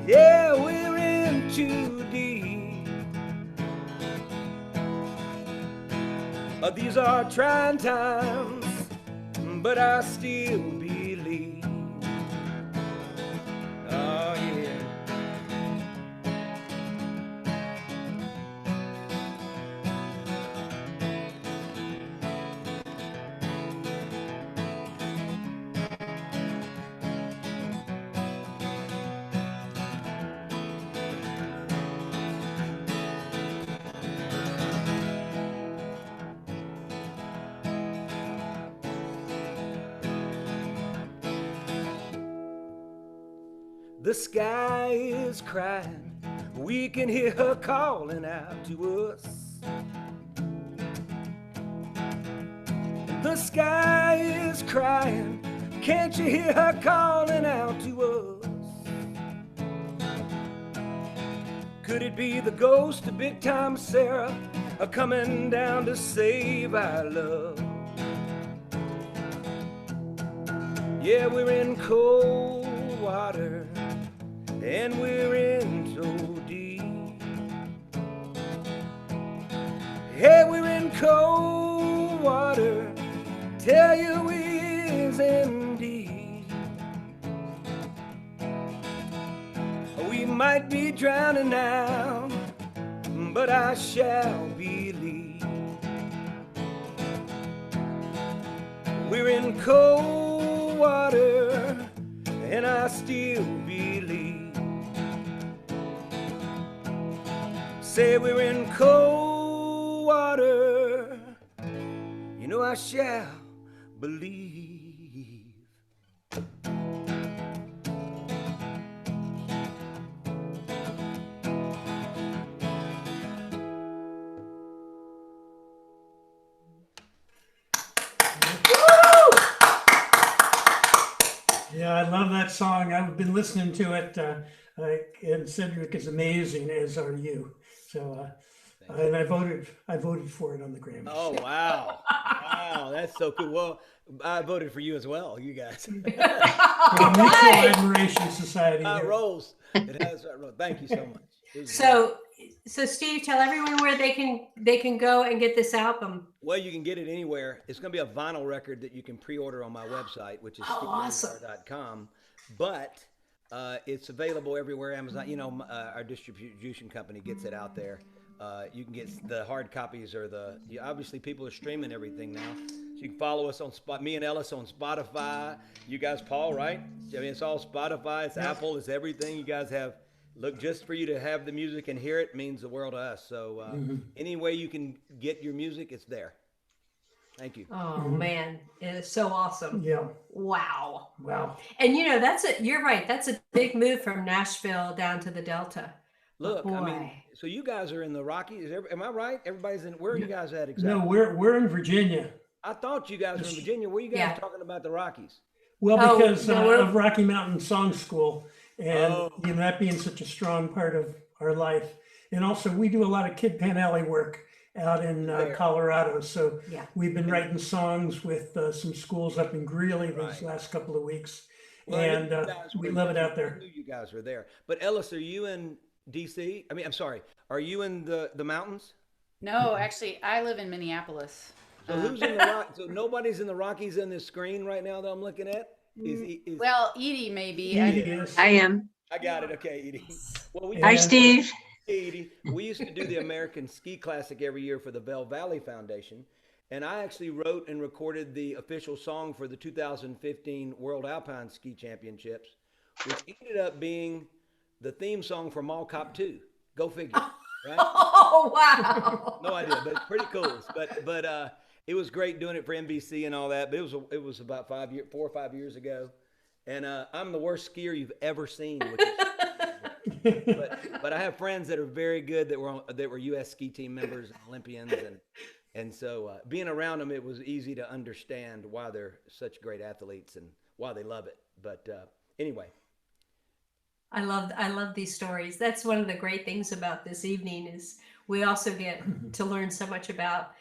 yeah, we're in too deep. These are trying times, but I still believe. Oh yeah. The sky is crying, we can hear her calling out to us. The sky is crying, can't you hear her calling out to us? Could it be the ghost of big time Sarah coming down to save our love? Yeah, we're in cold water, and we're in so deep. Hey, we're in cold water, tell you we're is indeed. We might be drowning now, but I shall believe. We're in cold water, and I still believe. Say we're in cold water, you know I shall believe. Yeah, I love that song. I've been listening to it, and Cedric is amazing, as are you. So, and I voted for it on the Grammys. Oh, wow. Wow, that's so cool. Well, I voted for you as well, you guys. Mutual Admiration Society. here. Rolls. It has rolls. Thank you so much. It was So Steve, tell everyone where they can go and get this album. Well, you can get it anywhere. It's going to be a vinyl record that you can pre-order on my website, which is awesome. But it's available everywhere. Amazon, you know, our distribution company gets it out there. You can get the hard copies or obviously people are streaming everything now. So you can follow us on me and Ellis on Spotify. You guys, Paul, right? I mean, it's all Spotify. It's Apple. It's everything. You guys have. Look, just for you to have the music and hear it means the world to us. So any way you can get your music, it's there. Thank you. Oh man, it is so awesome. Yeah. Wow. Wow. And you know, you're right. That's a big move from Nashville down to the Delta. Look, boy. I mean, so you guys are in the Rockies. Am I right? Everybody's in. Where are you guys at exactly? No, we're in Virginia. I thought you guys were in Virginia. Where are you guys talking about the Rockies? Well, because of Rocky Mountain Song School. And you know, that being such a strong part of our life. And also we do a lot of Kid Pan Alley work out in Colorado. So we've been writing songs with some schools up in Greeley these last couple of weeks. Well, and we love it out there. I knew you guys were there. But Ellis, are you in DC? I mean, I'm sorry. Are you in the mountains? No, actually, I live in Minneapolis. So who's in the Rockies? So nobody's in the Rockies on this screen right now that I'm looking at? Well, Edie may be. I am. I got it. Okay, Edie. Well, Hi, Steve. Hey, Edie. We used to do the American Ski Classic every year for the Bell Valley Foundation. And I actually wrote and recorded the official song for the 2015 World Alpine Ski Championships, which ended up being the theme song for Mall Cop 2. Go figure, right? Oh, wow. No idea, but it's pretty cool. But it was great doing it for NBC and all that. But it was about 4 or 5 years ago. And I'm the worst skier you've ever seen. But I have friends that are very good that were U.S. ski team members and Olympians. And so being around them, it was easy to understand why they're such great athletes and why they love it. But anyway. I love these stories. That's one of the great things about this evening is we also get to learn so much about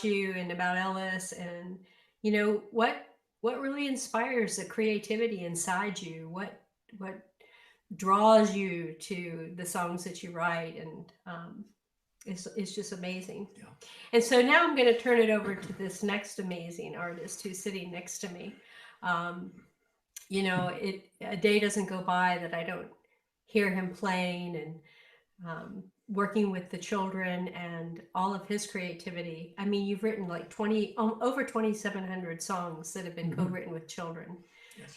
you and about Ellis, and you know what really inspires the creativity inside you, what draws you to the songs that you write, and it's just amazing. Yeah. And so now I'm going to turn it over to this next amazing artist who's sitting next to me. You know, a day doesn't go by that I don't hear him playing and working with the children and all of his creativity. I mean, you've written like over 2,700 songs that have been co-written with children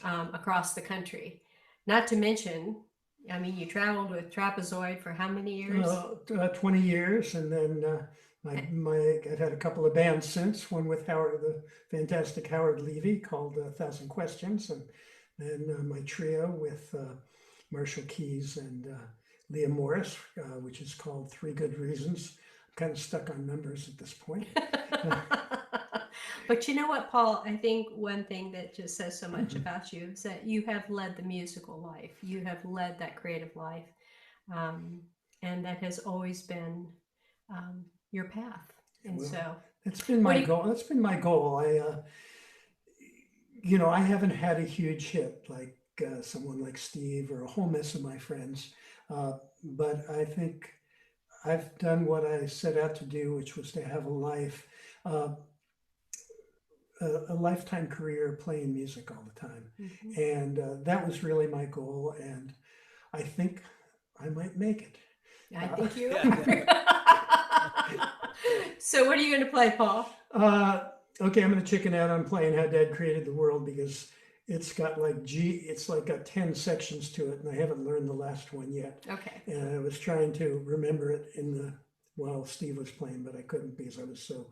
across the country. Not to mention, I mean, you traveled with Trapezoid for how many years? 20 years, and then I've had a couple of bands since. One with the fantastic Howard Levy called 1,000 Questions, and then my trio with Marshall Keys and Leah Morris, which is called 3 Good Reasons. I'm kind of stuck on numbers at this point. But you know what, Paul? I think one thing that just says so much about you is that you have led the musical life. You have led that creative life. And that has always been your path. And so that's been my goal. That's been my goal. I haven't had a huge hit like someone like Steve or a whole mess of my friends. But I think I've done what I set out to do, which was to have a life a lifetime career playing music all the time. Mhm. And that was really my goal. And I think I might make it. I think you yeah. are. So what are you going to play, Paul? Okay, I'm going to chicken out on playing How Dad Created the World because it's got got 10 sections to it, and I haven't learned the last one yet. Okay. And I was trying to remember it while Steve was playing, but I couldn't because I was so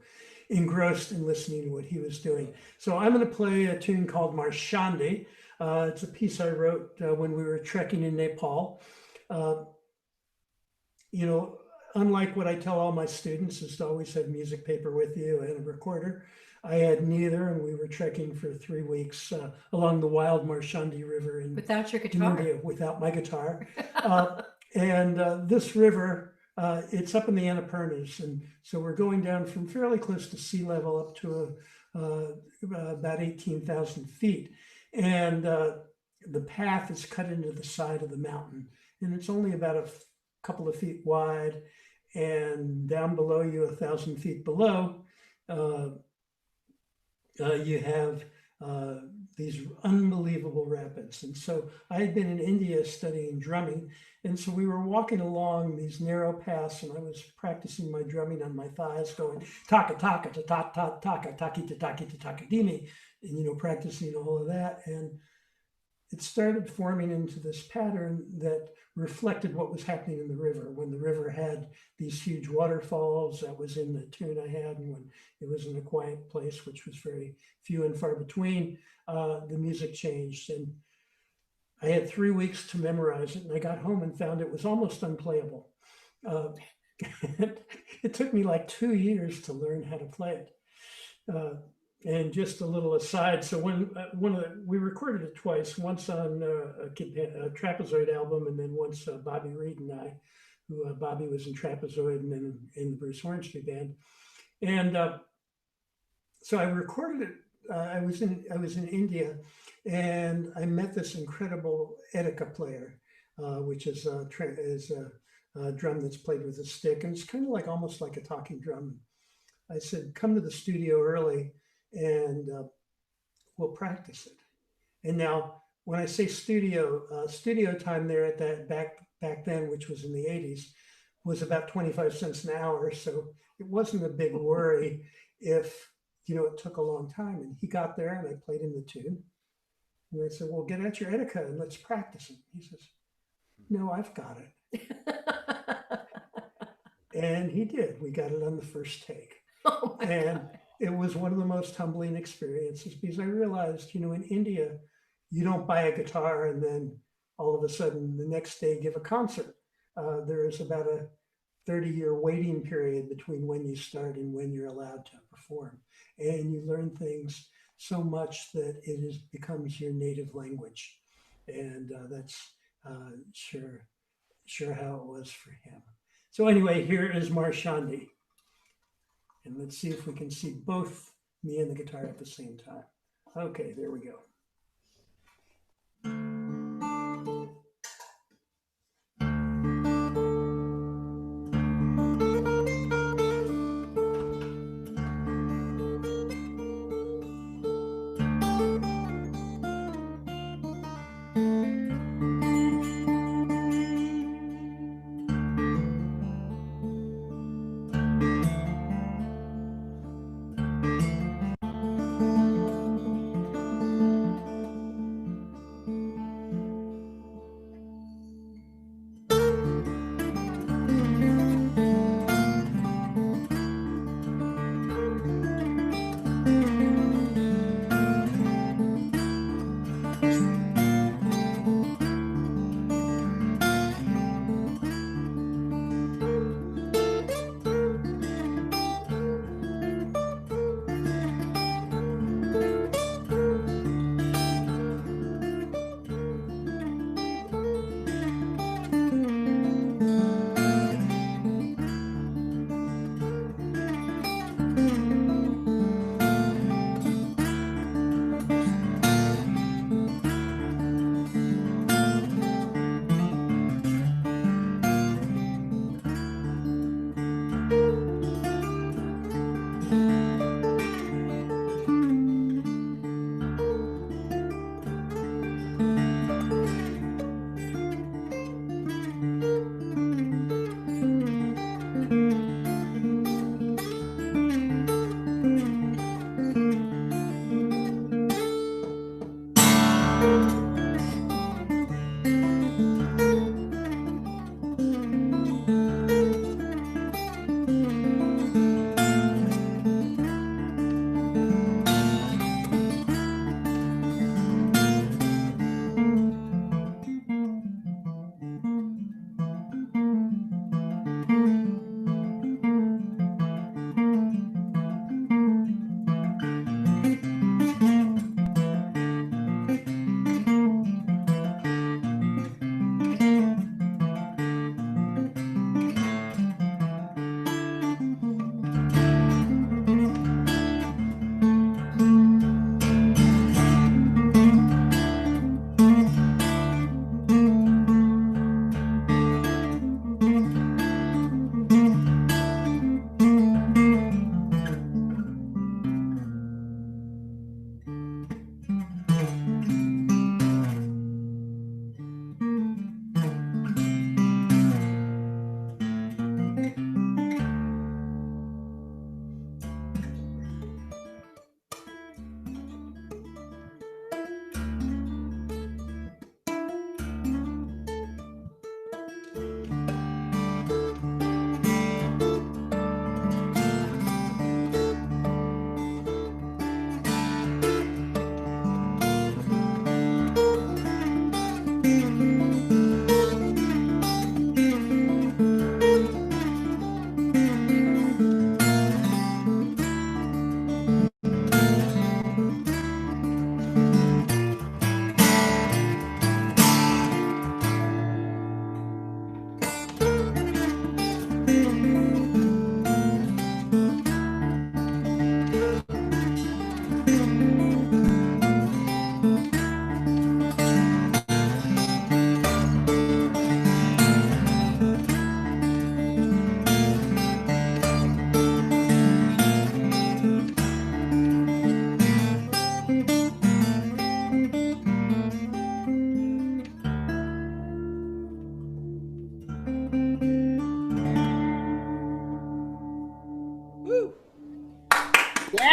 engrossed in listening to what he was doing. So I'm going to play a tune called Marshandi. It's a piece I wrote when we were trekking in Nepal. You know, unlike what I tell all my students is to always have music paper with you and a recorder. I had neither, and we were trekking for 3 weeks along the wild Marshandi River in Without your guitar. India without my guitar. And this river, it's up in the Annapurnas, and so we're going down from fairly close to sea level up to about 18,000 feet. And the path is cut into the side of the mountain, and it's only about a couple of feet wide. And down below you, 1,000 feet below, you have these unbelievable rapids. And so I had been in India studying drumming. And so we were walking along these narrow paths, and I was practicing my drumming on my thighs, going taka taka ta ta ta taka taki ta taki ta taka dimi, and you know, practicing all of that. And it started forming into this pattern that reflected what was happening in the river. When the river had these huge waterfalls, that was in the tune I had, and when it was in a quiet place, which was very few and far between, the music changed. And I had 3 weeks to memorize it, and I got home and found it was almost unplayable. It took me like 2 years to learn how to play it. And just a little aside, so we recorded it twice, once on a Trapezoid album, and then once Bobby Reed and I, who Bobby was in Trapezoid and then in the Bruce Hornsby band. And so I recorded it. I was in India, and I met this incredible Edika player, which is a drum that's played with a stick, and it's kind of like almost like a talking drum. I said, "Come to the studio early, and we'll practice it." And now, when I say studio time there at that back then, which was in the 80s, was about 25 cents an hour. So it wasn't a big worry if, you know, it took a long time. And he got there, and I played him the tune. And I said, "Well, get out your Edika and let's practice it." He says, "No, I've got it." And he did. We got it on the first take. Oh my And God. it was one of the most humbling experiences, because I realized, you know, in India, you don't buy a guitar and then all of a sudden the next day give a concert. There is about a 30-year waiting period between when you start and when you're allowed to perform. And you learn things so much that becomes your native language. And that's sure how it was for him. So anyway, here is Marshandi. And let's see if we can see both me and the guitar at the same time. Okay, there we go.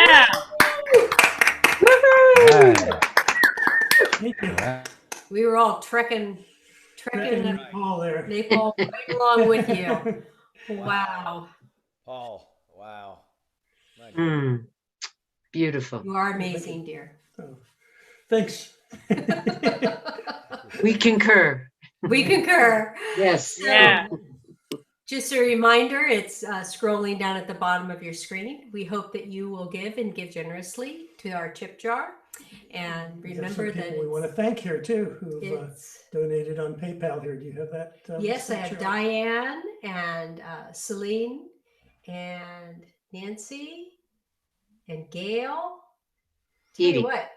Yeah. Right. Thank you. We were all trekking Paul there. Naples right along with you. Wow. Paul, wow. My Mm. Beautiful. You are amazing, dear. Oh, thanks. We concur. We concur. Yes. Yeah. Just a reminder, it's scrolling down at the bottom of your screen. We hope that you will give and give generously to our tip jar. And We got remember some that people we want to thank here too who've it's donated on PayPal here. Do you have that? yes, I Cheryl? have Diane and Celine and Nancy and Gail. Tell you Edie. what,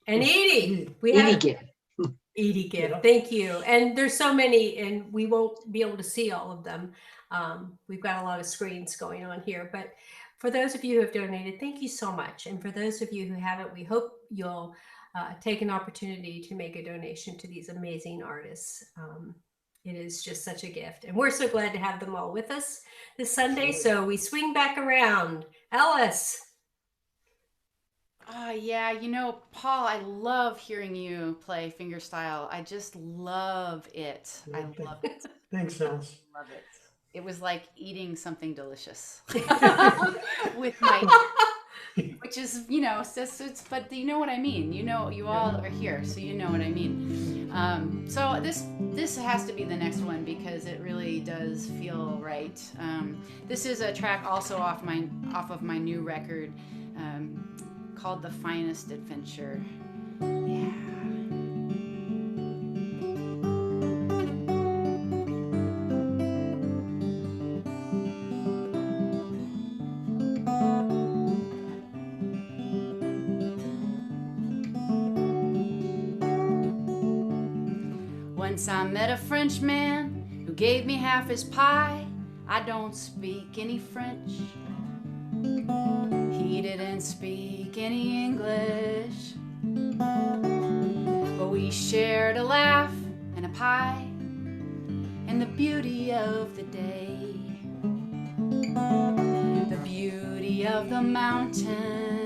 and Edie. We Edie have gift. Edie gift. Yeah. Thank you. And there's so many, and we won't be able to see all of them. We've got a lot of screens going on here, but for those of you who have donated, thank you so much. And for those of you who haven't, we hope you'll take an opportunity to make a donation to these amazing artists. It is just such a gift. And we're so glad to have them all with us this Sunday. So we swing back around. Ellis. Yeah, you know, Paul, I love hearing you play fingerstyle. I just love it. I love it. Thanks, Alice. Love it. It was like eating something delicious with my, which is, you know, it's, but you know what I mean. You know, you all are here, so you know what I mean. So this has to be the next one because it really does feel right. This is a track also off of my new record. Called The Finest Adventure. Yeah. Once I met a Frenchman who gave me half his pie. I don't speak any French. He didn't speak any English, but we shared a laugh and a pie and the beauty of the day, the beauty of the mountains.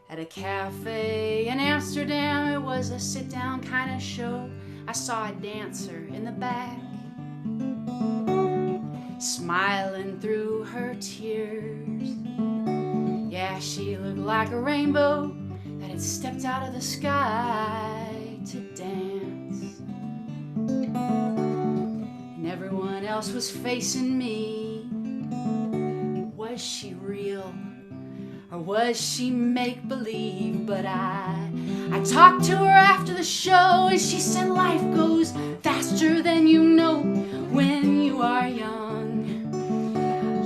At a cafe in Amsterdam, it was a sit-down kind of show. I saw a dancer in the back, smiling through her tears. Yeah, she looked like a rainbow that had stepped out of the sky to dance. And everyone else was facing me. Was she real? Or was she make-believe? But I talked to her after the show, and she said life goes faster than you know when you are young.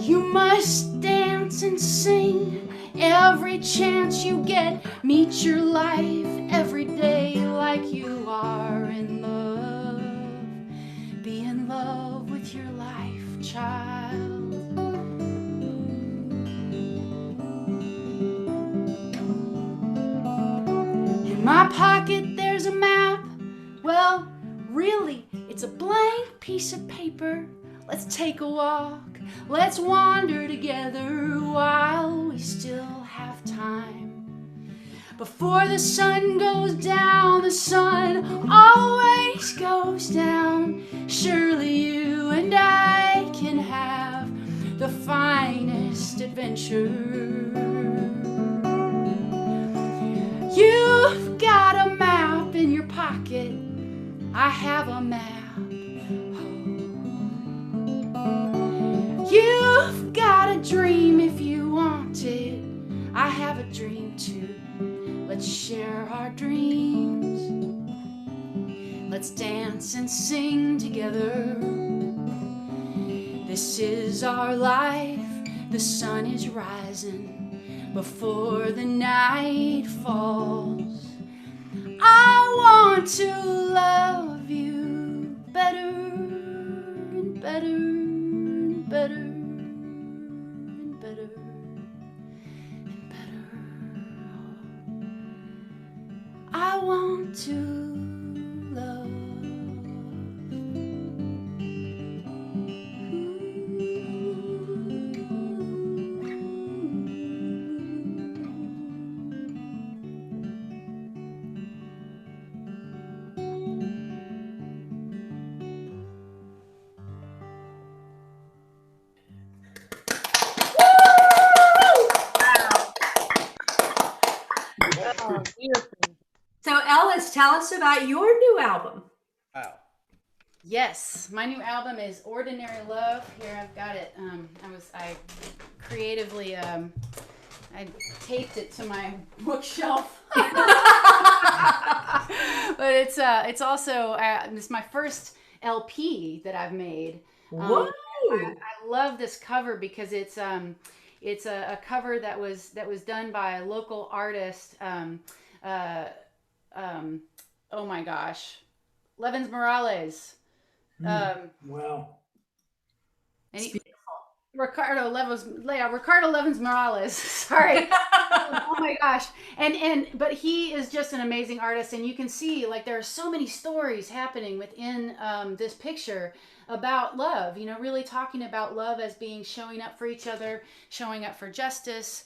You must dance and sing every chance you get. Meet your life every day like you are in love. Be in love with your life, child. In my pocket there's a map. Well, really, it's a blank piece of paper. Let's take a walk. Let's wander together while we still have time. Before the sun goes down, the sun always goes down. Surely you and I can have the finest adventure. You've got a map in your pocket. I have a map. You've got a dream if you want it. I have a dream too. Let's share our dreams. Let's dance and sing together. This is our life. The sun is rising before the night falls. I want to love you better and better. better and better and better. I want to love. Oh, beautiful. So Ellis, tell us about your new album. Wow. Yes, my new album is Ordinary Love. Here I've got it. I creatively I taped it to my bookshelf. But it's also it's my first LP that I've made. Whoa! I love this cover because it's a cover that was done by a local artist. Oh my gosh, Levins Morales. Wow. And Ricardo Levins Morales. Sorry. Oh my gosh. But he is just an amazing artist, and you can see like there are so many stories happening within this picture about love, really talking about love as being showing up for each other, showing up for justice,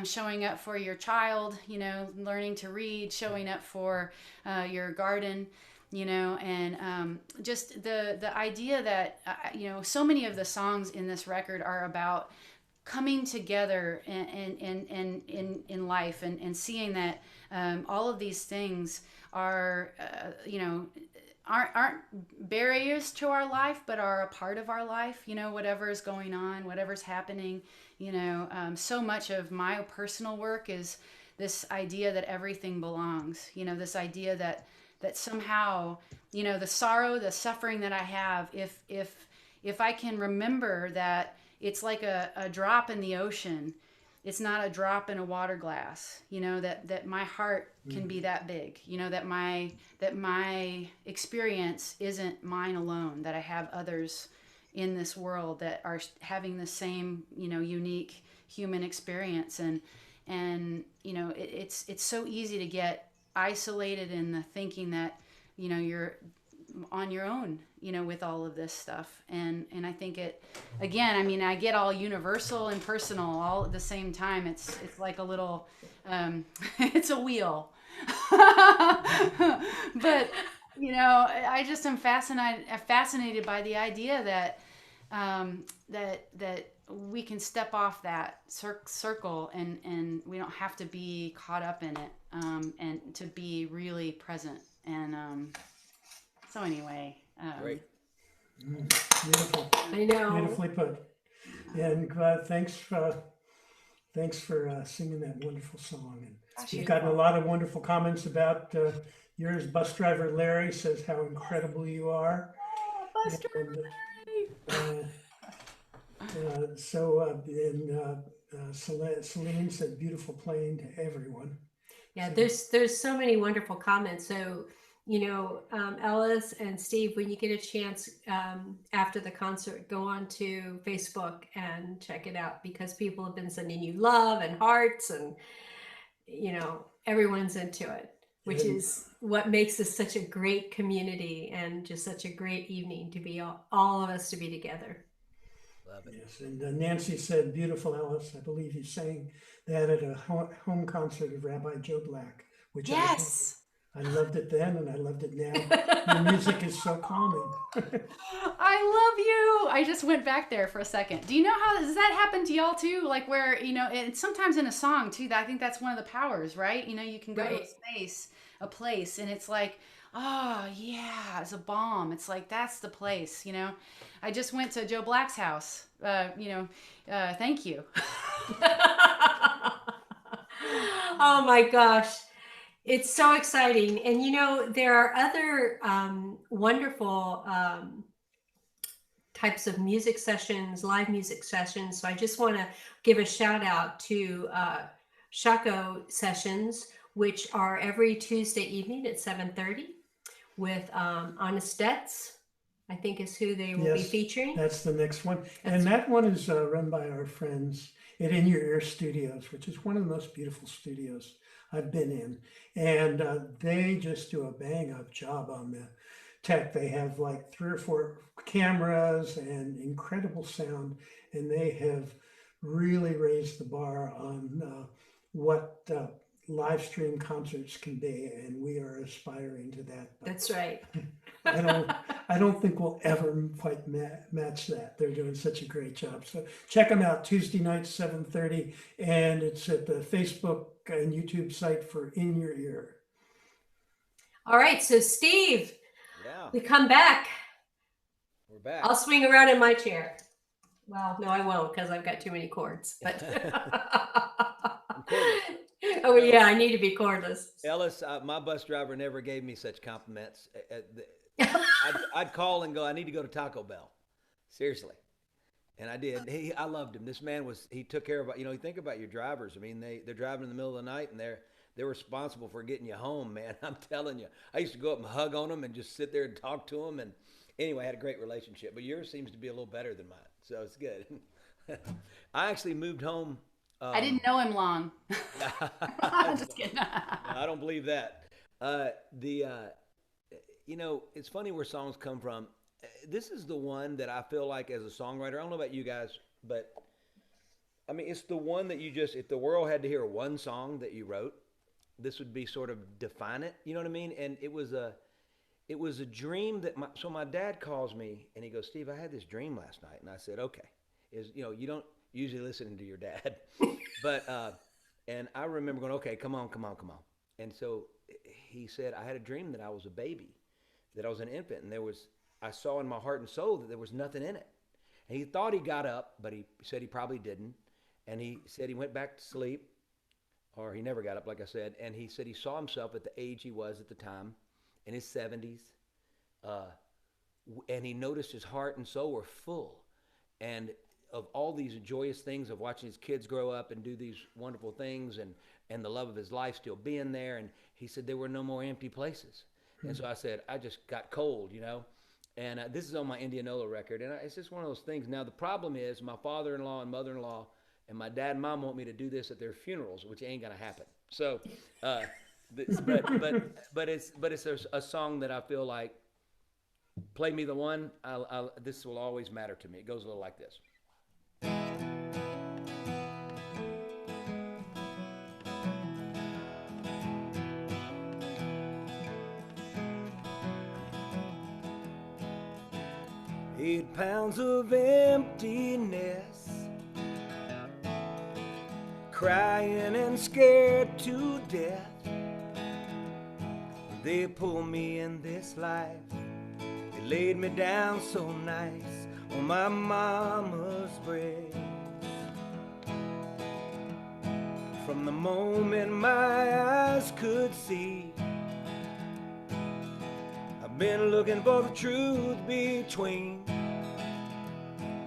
showing up for your child, learning to read, showing up for your garden, and just the idea that, so many of the songs in this record are about coming together in life and seeing that all of these things are, aren't barriers to our life, but are a part of our life, whatever is going on, whatever's happening, so much of my personal work is this idea that everything belongs, this idea that somehow, the sorrow, the suffering that I have, if I can remember that it's like a drop in the ocean, it's not a drop in a water glass, that my heart can be that big, that my experience isn't mine alone, that I have others in this world that are having the same, unique human experience. And it's so easy to get isolated in the thinking that, you're on your own, with all of this stuff. And I think I get all universal and personal all at the same time. It's like a little, it's a wheel. But, I just am fascinated by the idea that, that we can step off that circle and we don't have to be caught up in it, and to be really present. And, so anyway, Great. Beautiful. I know. Beautifully put. And thanks for singing that wonderful song. And we've gotten a lot of wonderful comments about yours. Bus driver Larry says how incredible you are. Bus driver Larry. Celine said beautiful playing to everyone. Yeah, there's so many wonderful comments. So, Ellis and Steve, when you get a chance after the concert, go on to Facebook and check it out, because people have been sending you love and hearts, and everyone's into it, which is what makes this such a great community and just such a great evening to be all of us to be together. Love it. Yes, and Nancy said, beautiful, Ellis. I believe you sang that at a home concert of Rabbi Joe Black, which Yes. I loved it then and I loved it now. Your music is so calming. I love you. I just went back there for a second. Do you know does that happen to y'all too? Like where, and sometimes in a song too, I think that's one of the powers, right? You can go to a place, and it's like, oh yeah, it's a balm. It's like, that's the place, I just went to Joe Black's house, thank you. Oh my gosh. It's so exciting. And there are other wonderful types of music sessions, live music sessions. So I just want to give a shout out to Shaco sessions, which are every Tuesday evening at 7:30 with Honest Debts I think is who they will be Yes, featuring. that's the next one. And That's that one is run by our friends at In Your Ear Studios, which is one of the most beautiful studios I've been in. And they just do a bang up job on the tech. They have like 3 or 4 cameras and incredible sound. And they have really raised the bar on what live stream concerts can be. And we are aspiring to that. But That's right. I don't think we'll ever quite match that. They're doing such a great job. So check them out Tuesday night, 7:30, and it's at the Facebook and YouTube site for In Your Ear. All right, so Steve, Yeah, we come back. we're back. I'll swing around in my chair. Well, no, I won't because I've got too many cords. But oh yeah, I need to be cordless. Ellis, my bus driver never gave me such compliments. I'd call and go, I need to go to Taco Bell. Seriously. And I did. I loved him. This man he took care of, you think about your drivers. I mean, they're driving in the middle of the night and they're responsible for getting you home, man. I'm telling you. I used to go up and hug on them and just sit there and talk to them. And anyway, I had a great relationship. But yours seems to be a little better than mine. So it's good. I actually moved home. I didn't know him long. I'm just kidding. No, I don't believe that. It's funny where songs come from. This is the one that I feel like as a songwriter, I don't know about you guys, but I mean, it's the one that if the world had to hear one song that you wrote, this would be sort of define it. You know what I mean? And it was a dream that my dad calls me and he goes, Steve, I had this dream last night. And I said, okay, you don't usually listen to your dad, but, and I remember going, okay, come on. And so he said, I had a dream that I was a baby, that I was an infant, and I saw in my heart and soul that there was nothing in it. And he thought he got up, but he said he probably didn't. And he said he went back to sleep, or he never got up, like I said. And he said he saw himself at the age he was at the time, in his 70s. And he noticed his heart and soul were full. And of all these joyous things of watching his kids grow up and do these wonderful things and the love of his life still being there. And he said there were no more empty places. And so I said, I just got cold, And this is on my Indianola record. And it's just one of those things. Now, the problem is my father-in-law and mother-in-law and my dad and mom want me to do this at their funerals, which ain't going to happen. So, but it's a song that I feel like, play me the one, this will always matter to me. It goes a little like this. Eight pounds of emptiness, crying and scared to death. They pulled me in this life, they laid me down so nice on my mama's breast. From the moment my eyes could see, I've been looking for the truth between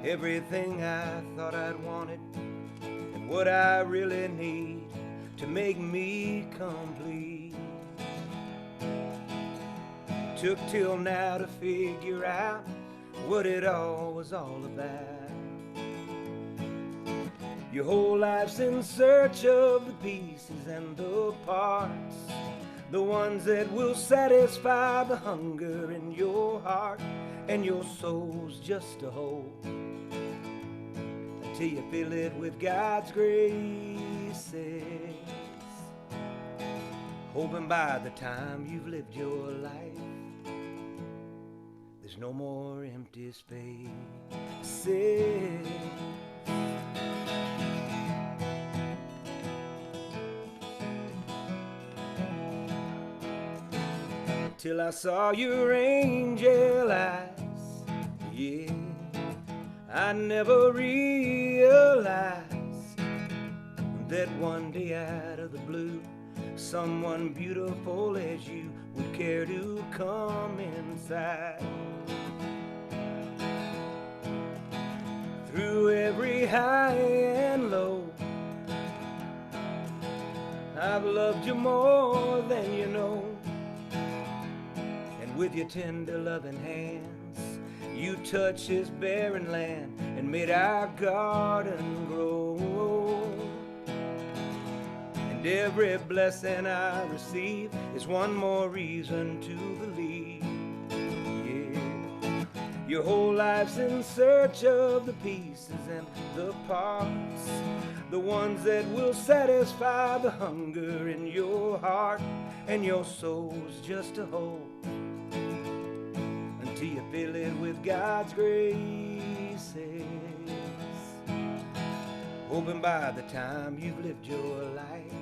everything I thought I'd wanted and what I really need to make me complete. Took till now to figure out what it all was all about. Your whole life's in search of the pieces and the parts, the ones that will satisfy the hunger in your heart, and your soul's just a hole until you fill it with God's graces, hoping by the time you've lived your life there's no more empty spaces. Till I saw your angel eyes, yeah, I never realized that one day out of the blue, someone beautiful as you would care to come inside. Through every high and low, I've loved you more than you know. And with your tender loving hands, You touched this barren land and made our garden grow. And every blessing I receive is one more reason to believe. Yeah, your whole life's in search of the pieces and the parts, the ones that will satisfy the hunger in your heart, and your soul's just a hole until you fill it with God's graces. Hoping by the time you've lived your life,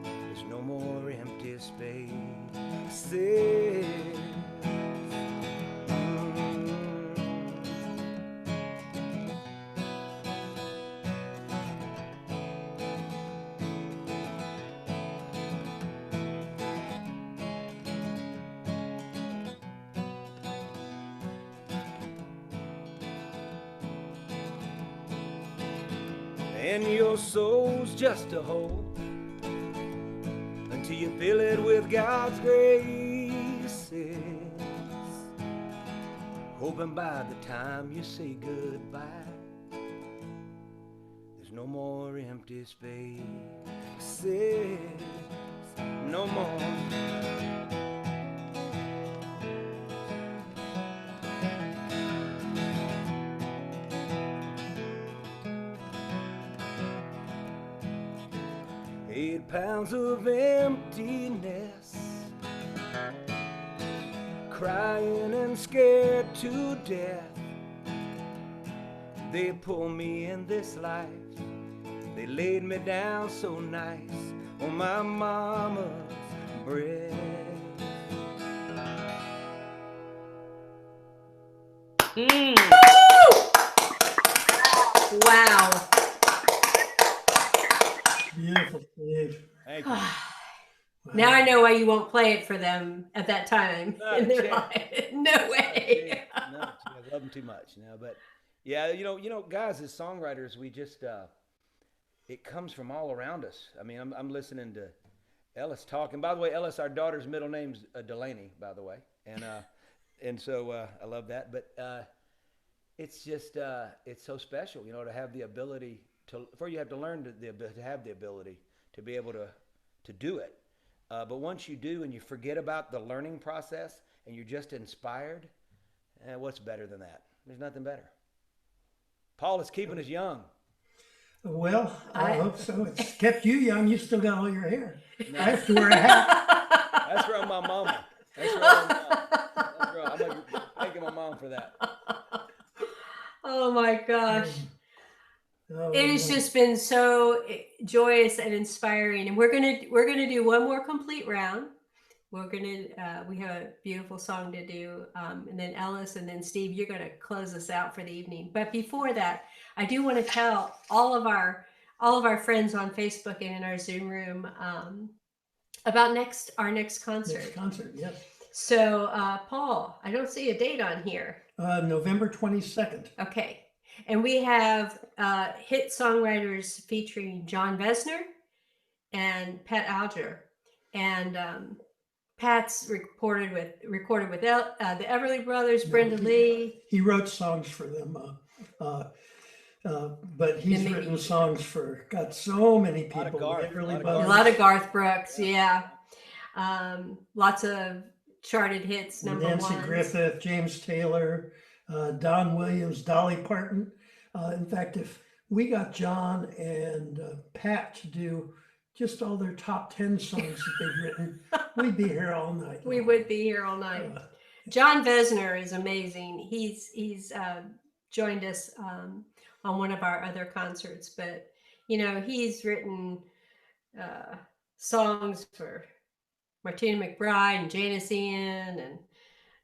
there's no more empty spaces. And your soul's just a hole until you fill it with God's graces. Hoping by the time you say goodbye, there's no more empty spaces, no more. 8 pounds of emptiness, crying and scared to death. They pulled me in this life, they laid me down so nice on my mama's breast. Wow. Beautiful, Steve. Thank you. Now I know why you won't play it for them at that time No, in their Cheryl. life. No way. No, I love them too much, but yeah, you know, guys, as songwriters, we just it comes from all around us. I mean, I'm listening to Ellis talk, and by the way, Ellis, our daughter's middle name's Delaney, by the way, and so I love that. But it's just it's so special, to have the ability to. For you have to learn to have the ability to be able to do it. But once you do, and you forget about the learning process, and you're just inspired, what's better than that? There's nothing better. Paul is keeping us young. Well, I hope so. It's kept you young. You still got all your hair. No. I have to wear a hat. That's from my mama. That's from my mom. That's right. I'm thanking my mom for that. Oh my gosh. It has just been so joyous and inspiring, and we're gonna do one more complete round. We have a beautiful song to do, and then Ellis, and then Steve, you're gonna close us out for the evening. But before that, I do want to tell all of our friends on Facebook and in our Zoom room about our next concert. Next concert, yes. So, Paul, I don't see a date on here. November 22nd. Okay. And we have hit songwriters featuring John Vesner and Pat Alger. And Pat's recorded with the Everly Brothers, Brenda Lee. He wrote songs for them, but he's written songs for so many people. A lot of Garth Brooks, yeah. Lots of charted hits, number Nancy ones. Griffith, James Taylor, Don Williams, Dolly Parton. In fact, if we got John and Pat to do just all their top 10 songs that they've written, we'd be here all night. We would be here all night. John Vesner is amazing. He's joined us on one of our other concerts, but he's written songs for Martina McBride and Janice Ian and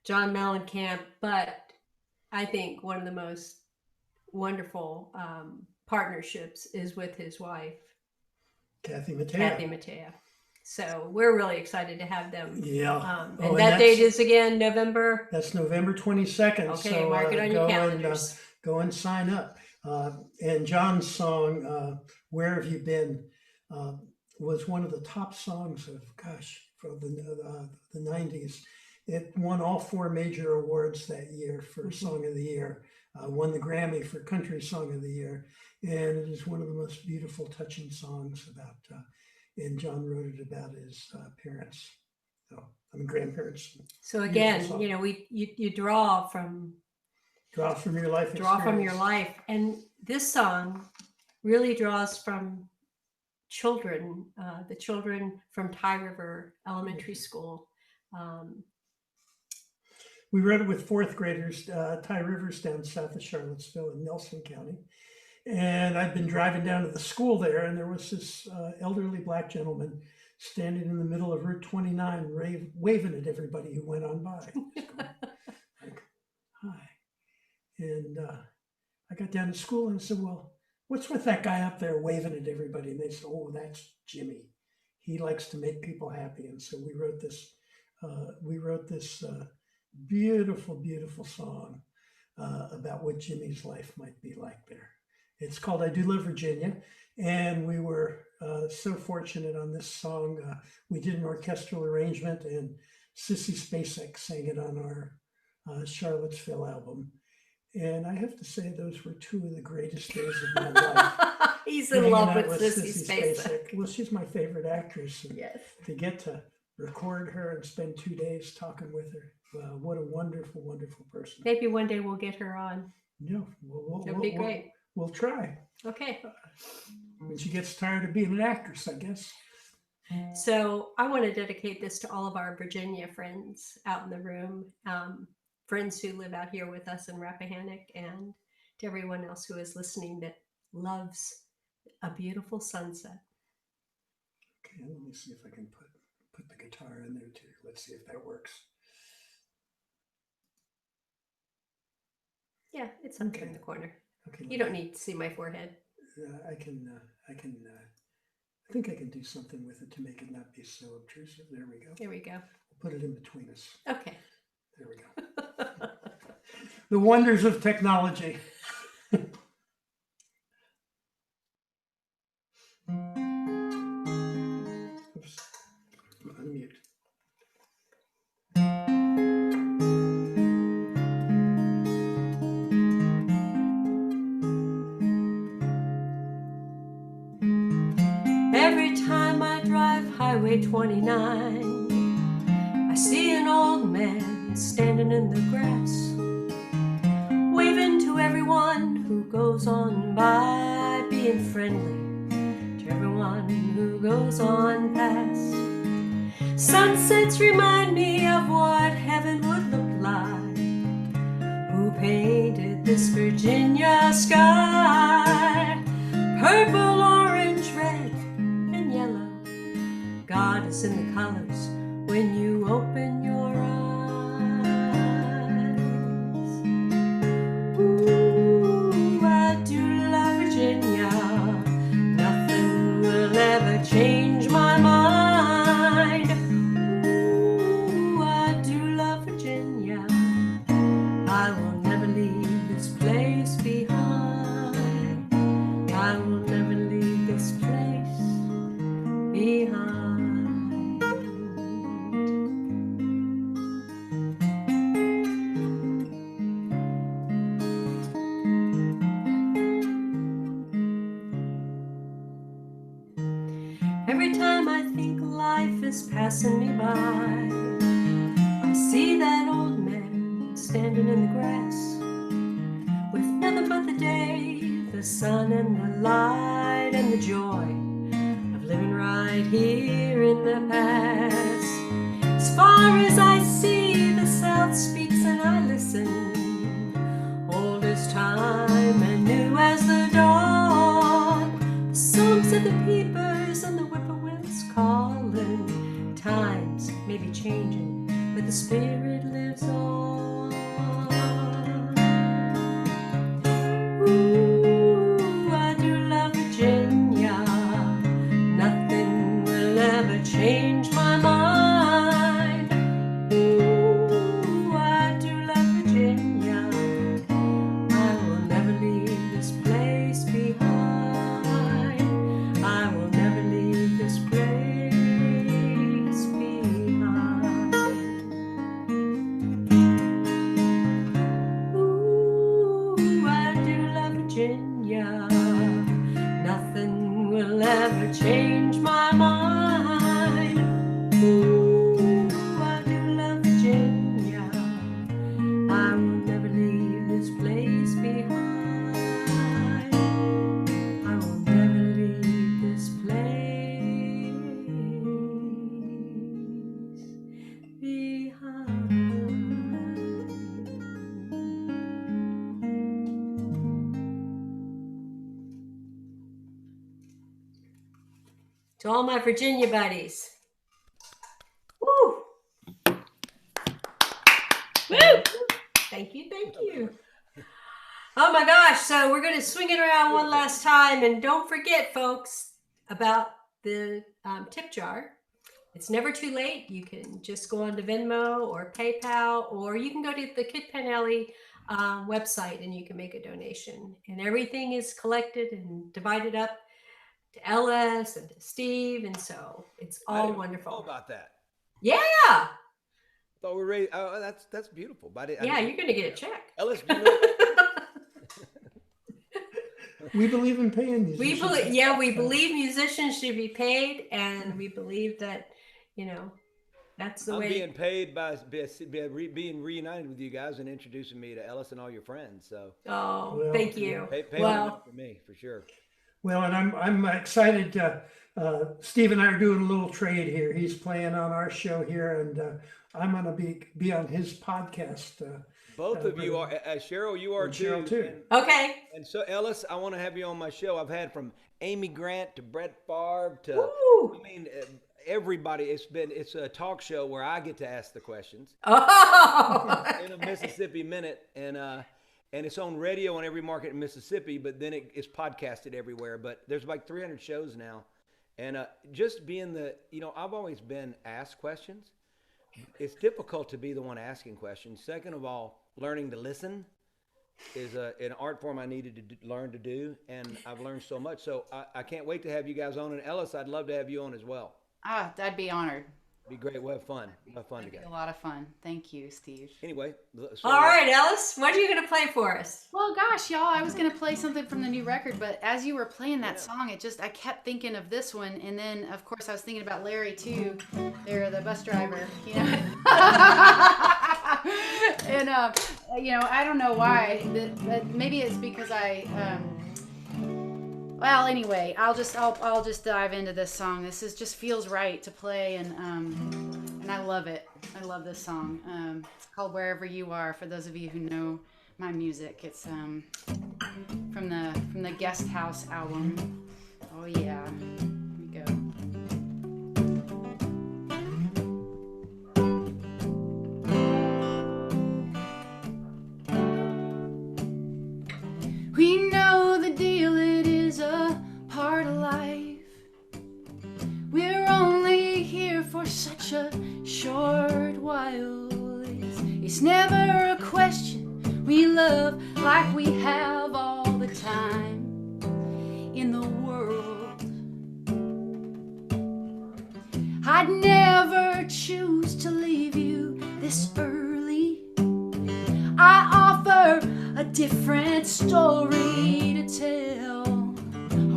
John Mellencamp, but I think one of the most wonderful partnerships is with his wife, Kathy Mattea. So we're really excited to have them. Yeah. And that date is again November. That's November 22nd. Okay, so, mark it on your calendars. Go and sign up. And John's song, "Where Have You Been," was one of the top songs of from the 90s. It won all 4 major awards that year for Song of the Year, won the Grammy for Country Song of the Year, and it is one of the most beautiful, touching songs about, and John wrote it about his parents, grandparents. So Beautiful again, song. you know, you draw from your life life, and this song really draws from children, the children from Tie River Elementary School. We wrote it with 4th graders. Tie River's down south of Charlottesville in Nelson County. And I'd been driving down to the school there, and there was this elderly Black gentleman standing in the middle of Route 29, waving at everybody who went on by. Like, hi. And I got down to school and I said, well, what's with that guy up there waving at everybody? And they said, oh, that's Jimmy. He likes to make people happy. And so we wrote this beautiful, beautiful song about what Jimmy's life might be like there. It's called I Do Love Virginia. And we were so fortunate on this song. We did an orchestral arrangement, and Sissy Spacek sang it on our Charlottesville album. And I have to say, those were 2 of the greatest days of my life. He's in love with Sissy Spacek. Spacek. Well, she's my favorite actress. And Yes. to get to record her and spend 2 days talking with her, what a wonderful, wonderful person. Maybe one day we'll get her on. Yeah, That'd be great. We'll try. Okay. When she gets tired of being an actress, I guess. So I want to dedicate this to all of our Virginia friends out in the room, friends who live out here with us in Rappahannock, and to everyone else who is listening that loves a beautiful sunset. Okay, let me see if I can put the guitar in there too. Let's see if that works. Yeah, it's up there in the corner. Okay. You don't need to see my forehead. I think I can do something with it to make it not be so obtrusive. There we go. There we go. We'll put it in between us. Okay. There we go. The wonders of technology. Oops. Unmute. Every time I drive Highway 29, I see an old man standing in the grass, waving to everyone who goes on by, being friendly to everyone who goes on past. Sunsets remind me of what heaven would look like. Who painted this Virginia sky? Purple, orange, red, and yellow. God is in the colors when you open your eyes. Ooh, I do love Virginia. Nothing will ever change my mind. Ooh, I do love Virginia. I will never leave this place behind. I will never leave this place behind. Every time I think life is passing me by, I see that old man standing in the grass, with nothing but the day, the sun and the light, and the joy of living right here in the past. As far as I see, the South speaks and I listen, old as time and new as the dawn. The songs of the peepers and the whippoorwills calling. Times may be changing, but the spirit lives on. Ooh, I do love Virginia. Nothing will ever change my mind. Ooh, I do love Virginia. I will never leave this place behind. I will never leave this place behind. Virginia. Nothing will ever change my mind. Ooh, I do love Virginia. I will never leave this place behind. I will never leave this place behind. To all my Virginia buddies. Woo! Woo! Thank you, thank you. Oh my gosh, so we're going to swing it around one last time. And don't forget, folks, about the tip jar. It's never too late. You can just go on to Venmo or PayPal, or you can go to the Kid Panelli website and you can make a donation. And everything is collected and divided up to Ellis and to Steve. And so it's all wonderful. Know about that. Yeah. Thought we were ready. Oh, that's beautiful. But Yeah, you're going to get a check. Ellis, do you know- We believe in paying musicians. We believe musicians should be paid, and we believe that, that's the I'm way. being paid by being reunited with you guys and introducing me to Ellis and all your friends. So. Oh, Well, thank you. Pay Well, for me for sure. Well, and I'm excited. Steve and I are doing a little trade here. He's playing on our show here, and I'm going to be on his podcast. Both of you are. Cheryl, you are too. Cheryl too. Okay. And so, Ellis, I want to have you on my show. I've had from Amy Grant to Brett Favre to, Woo! I mean, everybody. It's a talk show where I get to ask the questions. Oh. In a Mississippi Minute, and it's on radio in every market in Mississippi, but then it's podcasted everywhere. But there's like 300 shows now, and just being I've always been asked questions. It's difficult to be the one asking questions. Second of all, learning to listen is an art form I needed to learn to do, and I've learned so much. So I can't wait to have you guys on. And Ellis, I'd love to have you on as well. I'd be honored. Be great. We'll have fun. We'll have fun It'd be together. a lot of fun. Thank you, Steve. Anyway. All right, Ellis, what are you going to play for us? Well, gosh, y'all, I was going to play something from the new record, but as you were playing that song, I kept thinking of this one. And then, of course, I was thinking about Larry, too. They're the bus driver, And, I don't know why. Maybe it's because well, anyway, I'll just dive into this song. This just feels right to play, and I love it. I love this song. It's called "Wherever You Are." For those of you who know my music, it's from the Guest House album. Oh yeah, here we go. We know the deal. It is a part of life. We're only here for such a short while. It's never a question. We love like we have all the time in the world. I'd never choose to leave you this early. I offer a different story to tell.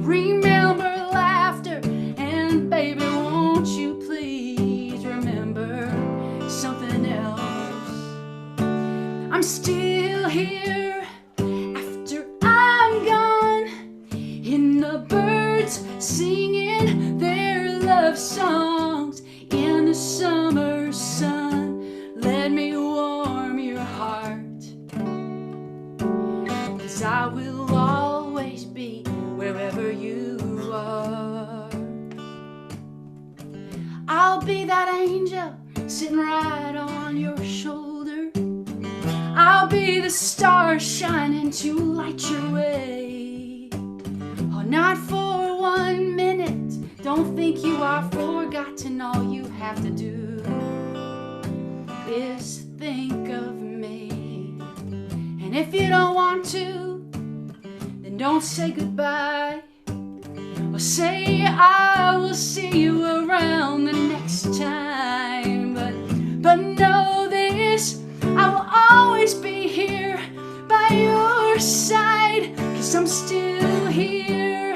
Remember laughter, and baby, won't you please remember something else? I'm still here after I'm gone, in the birds singing their love songs in the summer sun. Let me warm your heart, 'cause I will always be wherever you are. I'll be that angel sitting right on your shoulder. I'll be the star shining to light your way. Oh, not for 1 minute. Don't think you are forgotten. All you have to do is think of me. And if you don't want to, then don't say goodbye. Or say I will see you around the next time. But know this, I will always be here by your side. 'Cause I'm still here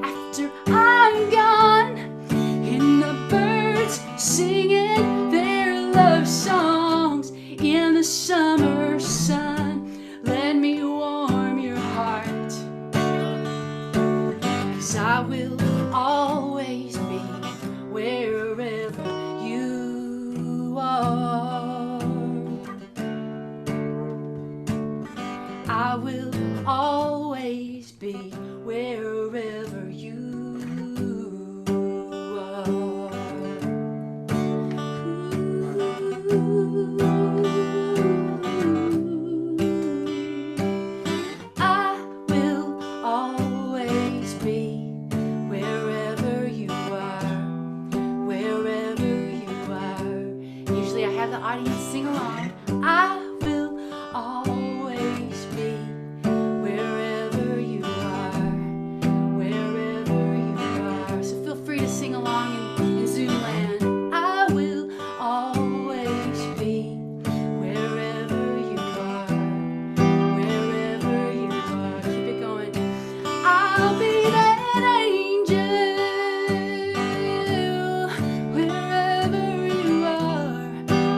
after I'm gone, and the birds singing their love songs in the summer sun. Let me warm your heart, 'cause I will always be wherever you are. I will always be wherever you are. I will always be wherever you are, wherever you are. Usually I have the audience sing along. I will always be wherever you are, wherever you are. So feel free to sing along in Zoom land. I will always be wherever you are, wherever you are. Keep it going. I'll be that angel wherever you are,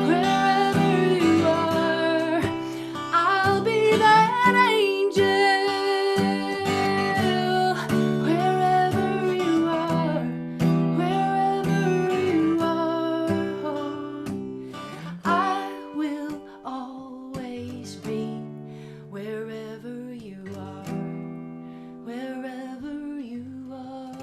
wherever you are. I'll be that angel wherever you are, wherever you are. I will always be wherever you are, wherever you are.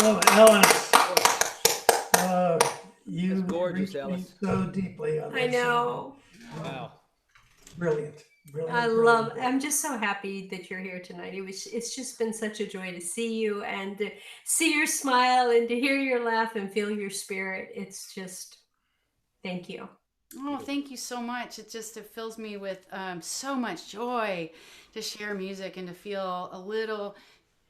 Oh, Ellis. Oh, you That's gorgeous, reached me Ellis. so deeply on I that know. song. Wow. Brilliant. Brilliant. I brilliant, love. brilliant. I'm just so happy that you're here tonight. It's just been such a joy to see you and to see your smile and to hear your laugh and feel your spirit. It's just, thank you. Oh, thank you so much. It fills me with so much joy to share music and to feel a little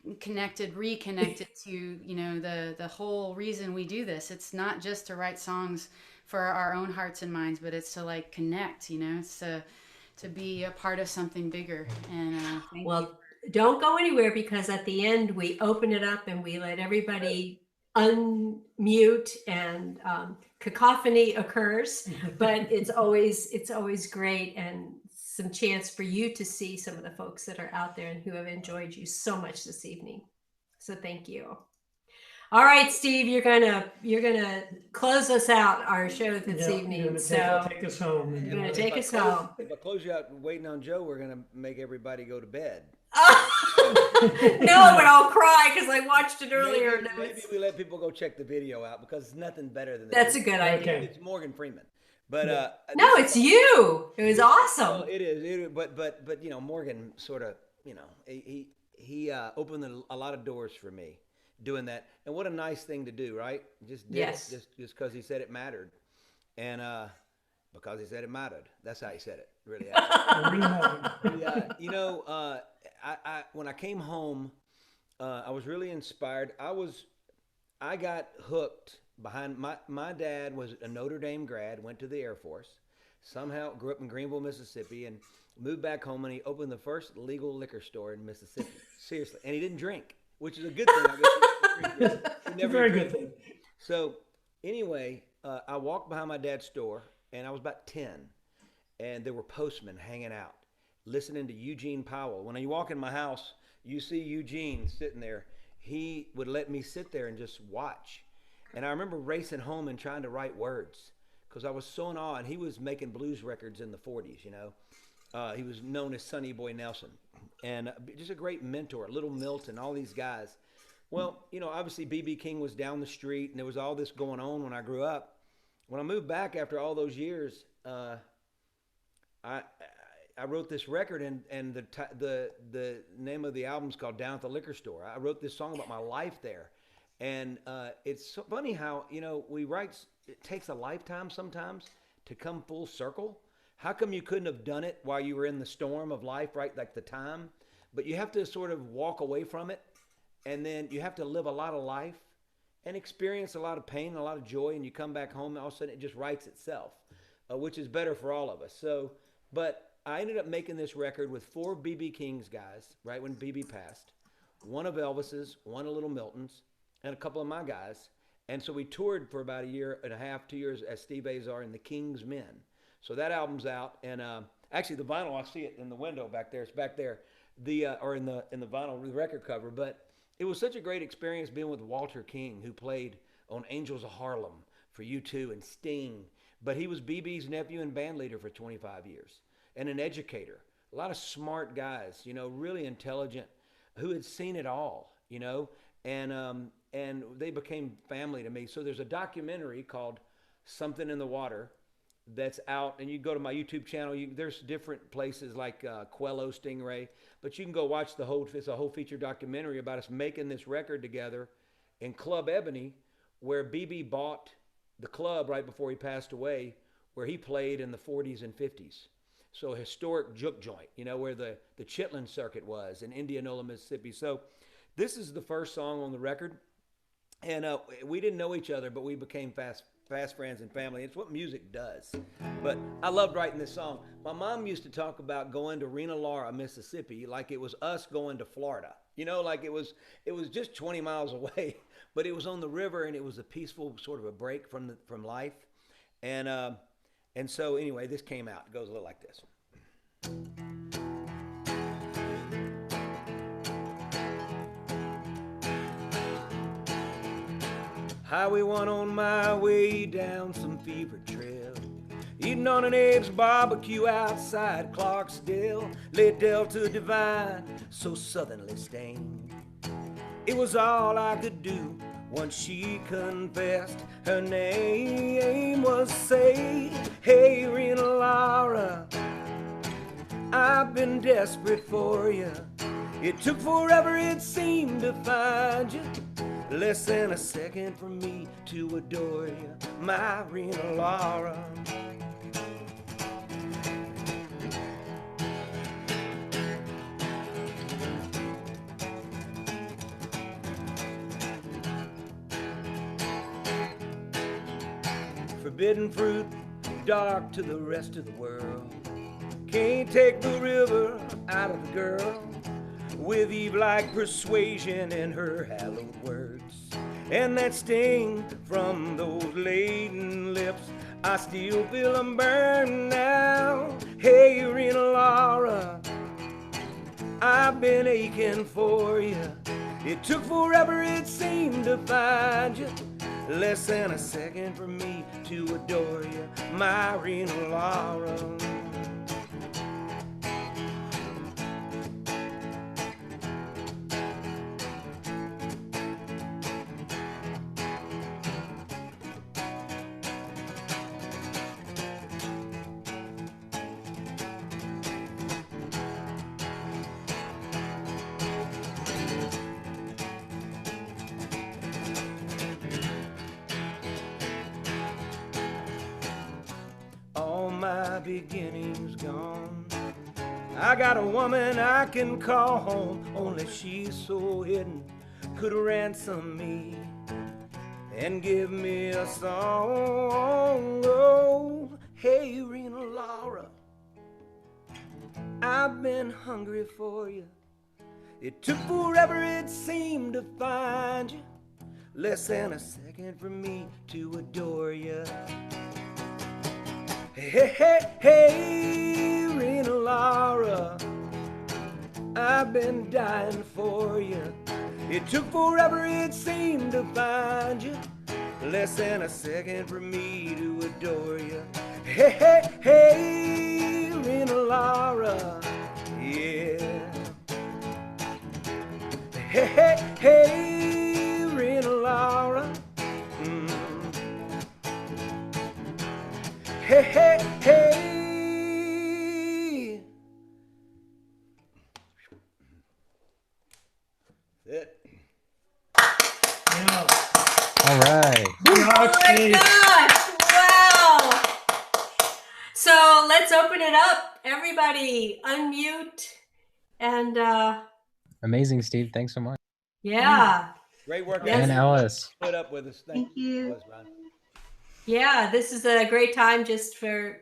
reconnected to, you know, the whole reason we do this. It's not just to write songs for our own hearts and minds, but it's to like connect, you know, it's to be a part of something bigger. And thank you. Well, don't go anywhere, because at the end we open it up and we let everybody unmute and cacophony occurs, but it's always great and some chance for you to see some of the folks that are out there and who have enjoyed you so much this evening. So thank you. All right, Steve, you're gonna close us out our show this Yeah, evening. you're gonna So take us home. you're gonna If take I us close- home. If I close you out waiting on Joe, we're gonna make everybody go to bed. No, but I'll cry because I watched it earlier. Maybe we let people go check the video out, because it's nothing better than That's a good idea. Okay. It's Morgan Freeman, but No, it's you. It was awesome. Well, it is. But you know, Morgan sort of, you know, he opened a lot of doors for me doing that, and what a nice thing to do, right? Just did Yes. it, just because he said it mattered, and because he said it mattered. That's how he said it. Really. You know, I when I came home, I was really inspired. I got hooked behind my dad was a Notre Dame grad, went to the Air Force, somehow grew up in Greenville, Mississippi, and moved back home, and he opened the first legal liquor store in Mississippi. Seriously, and he didn't drink, which is a good thing. I guess. He never Very drank. good thing. So anyway, I walked behind my dad's store, and I was about 10, and there were postmen hanging out, listening to Eugene Powell. When you walk in my house, you see Eugene sitting there. He would let me sit there and just watch. And I remember racing home and trying to write words because I was so in awe. And he was making blues records in the 40s, you know. He was known as Sonny Boy Nelson. And just a great mentor, Little Milton, all these guys. Well, you know, obviously B.B. King was down the street, and there was all this going on when I grew up. When I moved back after all those years, I wrote this record, and the name of the album is called Down at the Liquor Store. I wrote this song about my life there. And it's so funny how, you know, it takes a lifetime sometimes to come full circle. How come you couldn't have done it while you were in the storm of life, right? Like the time. But you have to sort of walk away from it. And then you have to live a lot of life. and experience a lot of pain, a lot of joy, and you come back home, and all of a sudden it just writes itself, which is better for all of us. So, but I ended up making this record with 4 B.B. King's guys, right when B.B. passed, one of Elvis's, one of Little Milton's, and a couple of my guys. And so we toured for about 1.5 years, 2 years as Steve Azar and the King's Men. So that album's out, and actually the vinyl, I see it in the window back there. It's back there, or in the vinyl record cover. But it was such a great experience being with Walter King, who played on Angels of Harlem for U2 and Sting. But he was BB's nephew and band leader for 25 years, and an educator. A lot of smart guys, you know, really intelligent, who had seen it all, you know, and they became family to me. So there's a documentary called Something in the Water that's out, and you go to my YouTube channel. There's different places like Quello, Stingray, but you can go watch it's a whole feature documentary about us making this record together in Club Ebony, where BB bought the club right before he passed away, where he played in the 40s and 50s. So a historic juke joint, you know, where the Chitlin circuit was in Indianola, Mississippi. So this is the first song on the record. And we didn't know each other, but we became fast friends and family. It's what music does. But I loved writing this song. My mom used to talk about going to Rena Lara, Mississippi, like it was us going to Florida. You know, like it was just 20 miles away, but it was on the river, and it was a peaceful sort of a break from life. And so anyway, this came out. It goes a little like this. Highway 1 on my way down some fever trail, eating on an Abe's barbecue outside Clarksdale, late Delta Divine, so southernly stained. It was all I could do once she confessed her name was say, hey, Rena Lara, I've been desperate for you. It took forever, it seemed, to find you. Less than a second for me to adore you, my Rena Lara. Forbidden fruit, dark to the rest of the world. Can't take the river out of the girl, with Eve-like persuasion in her hallowed words. And that sting from those laden lips, I still feel them burn now. Hey, Rena Lara, I've been aching for you. It took forever, it seemed, to find you. Less than a second for me to adore you, my Rena Lara. My beginning's gone. I got a woman I can call home, only she's so hidden could ransom me and give me a song. Oh, hey, Rena Lara, I've been hungry for you. It took forever, it seemed, to find you. Less than a second for me to adore you. Hey, hey, hey, Rena Lara, I've been dying for you. It took forever, it seemed, to find you. Less than a second for me to adore you. Hey, hey, hey, Rena Lara, yeah. Hey, hey, hey, Rena Lara. Hey, hey, hey. That's it. Yeah. All right. Oh my gosh! Wow! So let's open it up. Everybody, unmute and Amazing, Steve. Thanks so much. yeah. Great work, Yes. And Ellis. Put up with us. Thank you. Ron. Yeah, this is a great time just for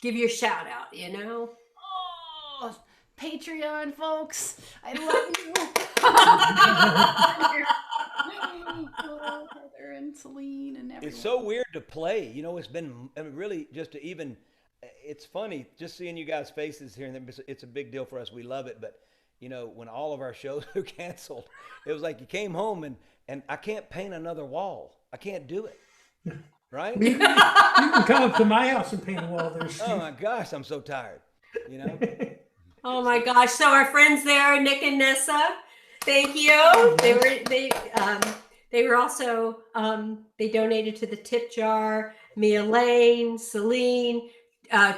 give you a shout out, you know. Oh, Patreon folks, I love you. Oh, Heather and Celine and everyone. It's so weird to play. You know, it's been really just to even. It's funny just seeing you guys' faces here, and it's a big deal for us. We love it, but you know, when all of our shows are canceled, it was like you came home and I can't paint another wall. I can't do it. Right? You can come up to my house and paint a wall there, Steve. Oh my gosh, I'm so tired. You know. Oh my gosh! So our friends there, Nick and Nessa, thank you. They were also they donated to the tip jar. Mia Lane, Celine,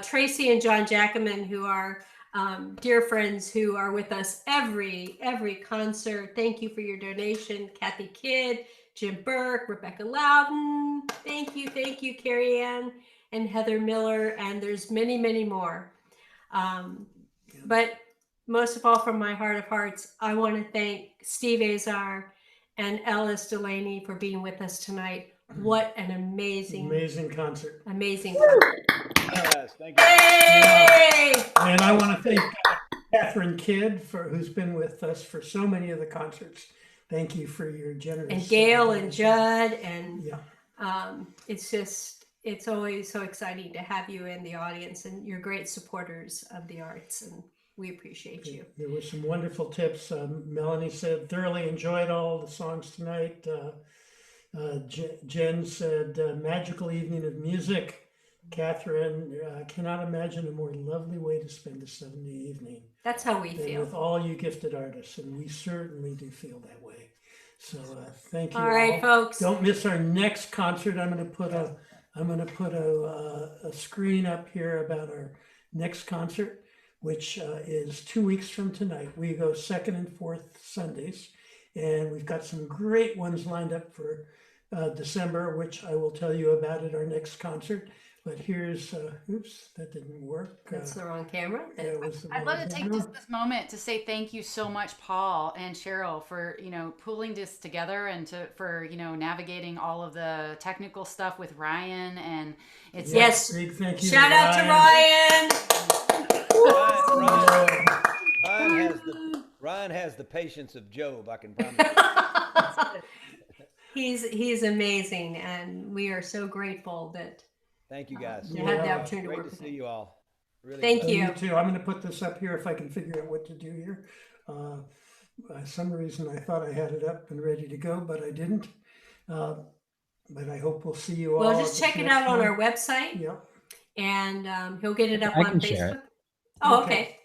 Tracy, and John Jackman, who are dear friends who are with us every concert. Thank you for your donation, Kathy Kidd, Jim Burke, Rebecca Loudon. Thank you, Carrie Ann and Heather Miller, and there's many, many more. But most of all, from my heart of hearts, I want to thank Steve Azar and Ellis Delaney for being with us tonight. What an amazing concert. Amazing concert. Yes, thank you. Yay! And I want to thank Catherine Kidd who's been with us for so many of the concerts. Thank you for your generous. And Gail and Judd and yeah. It's always so exciting to have you in the audience, and you're great supporters of the arts, and we appreciate you. There were some wonderful tips. Melanie said thoroughly enjoyed all the songs tonight. Jen said magical evening of music. Catherine, cannot imagine a more lovely way to spend a Sunday evening. That's how we than feel. with all you gifted artists, and we certainly do feel that way. So thank you. All right, folks. Don't miss our next concert. I'm going to put a screen up here about our next concert, which is 2 weeks from tonight. We go second and fourth Sundays, and we've got some great ones lined up for December, which I will tell you about at our next concert. But here's, oops, that didn't work. That's the wrong camera. I'd love to take just this moment to say thank you so much, Paul and Cheryl, for pulling this together and for navigating all of the technical stuff with Ryan. And it's yes, big thank you. Shout out to Ryan. Ryan has the patience of Job. I can promise. He's amazing, and we are so grateful that. Thank you, guys. To have the opportunity Great to work to with see you all. Really Thank you. You too. I'm going to put this up here if I can figure out what to do here. Some reason I thought I had it up and ready to go, but I didn't. But I hope we'll see you all. Well, just check it out on our website. Yeah. And he'll get it up I on can share Facebook. it. Oh, okay.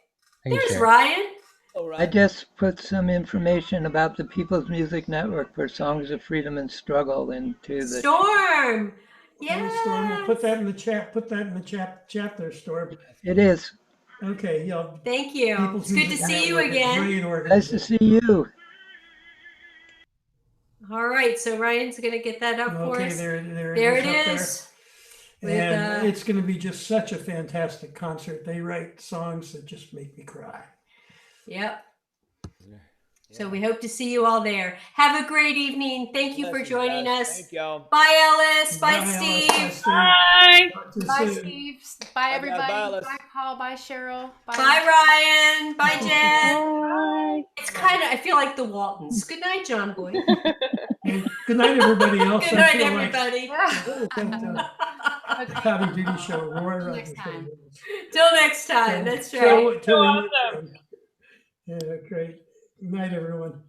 I can There's share it. Ryan. I just put some information about the People's Music Network for Songs of Freedom and Struggle into the Storm. Yeah. Storm, put that in the chat. Put that in the chat there, Storm. It is. Okay. Yeah. Thank you. People's It's good to Music see you Network, again. great Nice to organization. see you. All right. So Ryan's going to get that up for Okay, us. there There it it is. is. Up there. And it's going to be just such a fantastic concert. They write songs that just make me cry. Yep. So we hope to see you all there. Have a great evening. Thank you for Bless you, joining guys. us. Thank y'all. Bye, Ellis. Bye, Ellis. Steve. Bye. Talk to you Bye, soon. Steve. Bye, Bye, everybody. guys. Bye, Alice. Bye, Paul. Bye, Cheryl. Bye, Ryan. Bye, Jen. Bye. It's kind of, I feel like the Waltons. Good night, John Boy. Good night, everybody else. Good I night, feel like everybody. that, Howdy Doody show. Roy Till Rogers. next time. Till next time. That's right. Till we meet again. Yeah, great. Good night, everyone.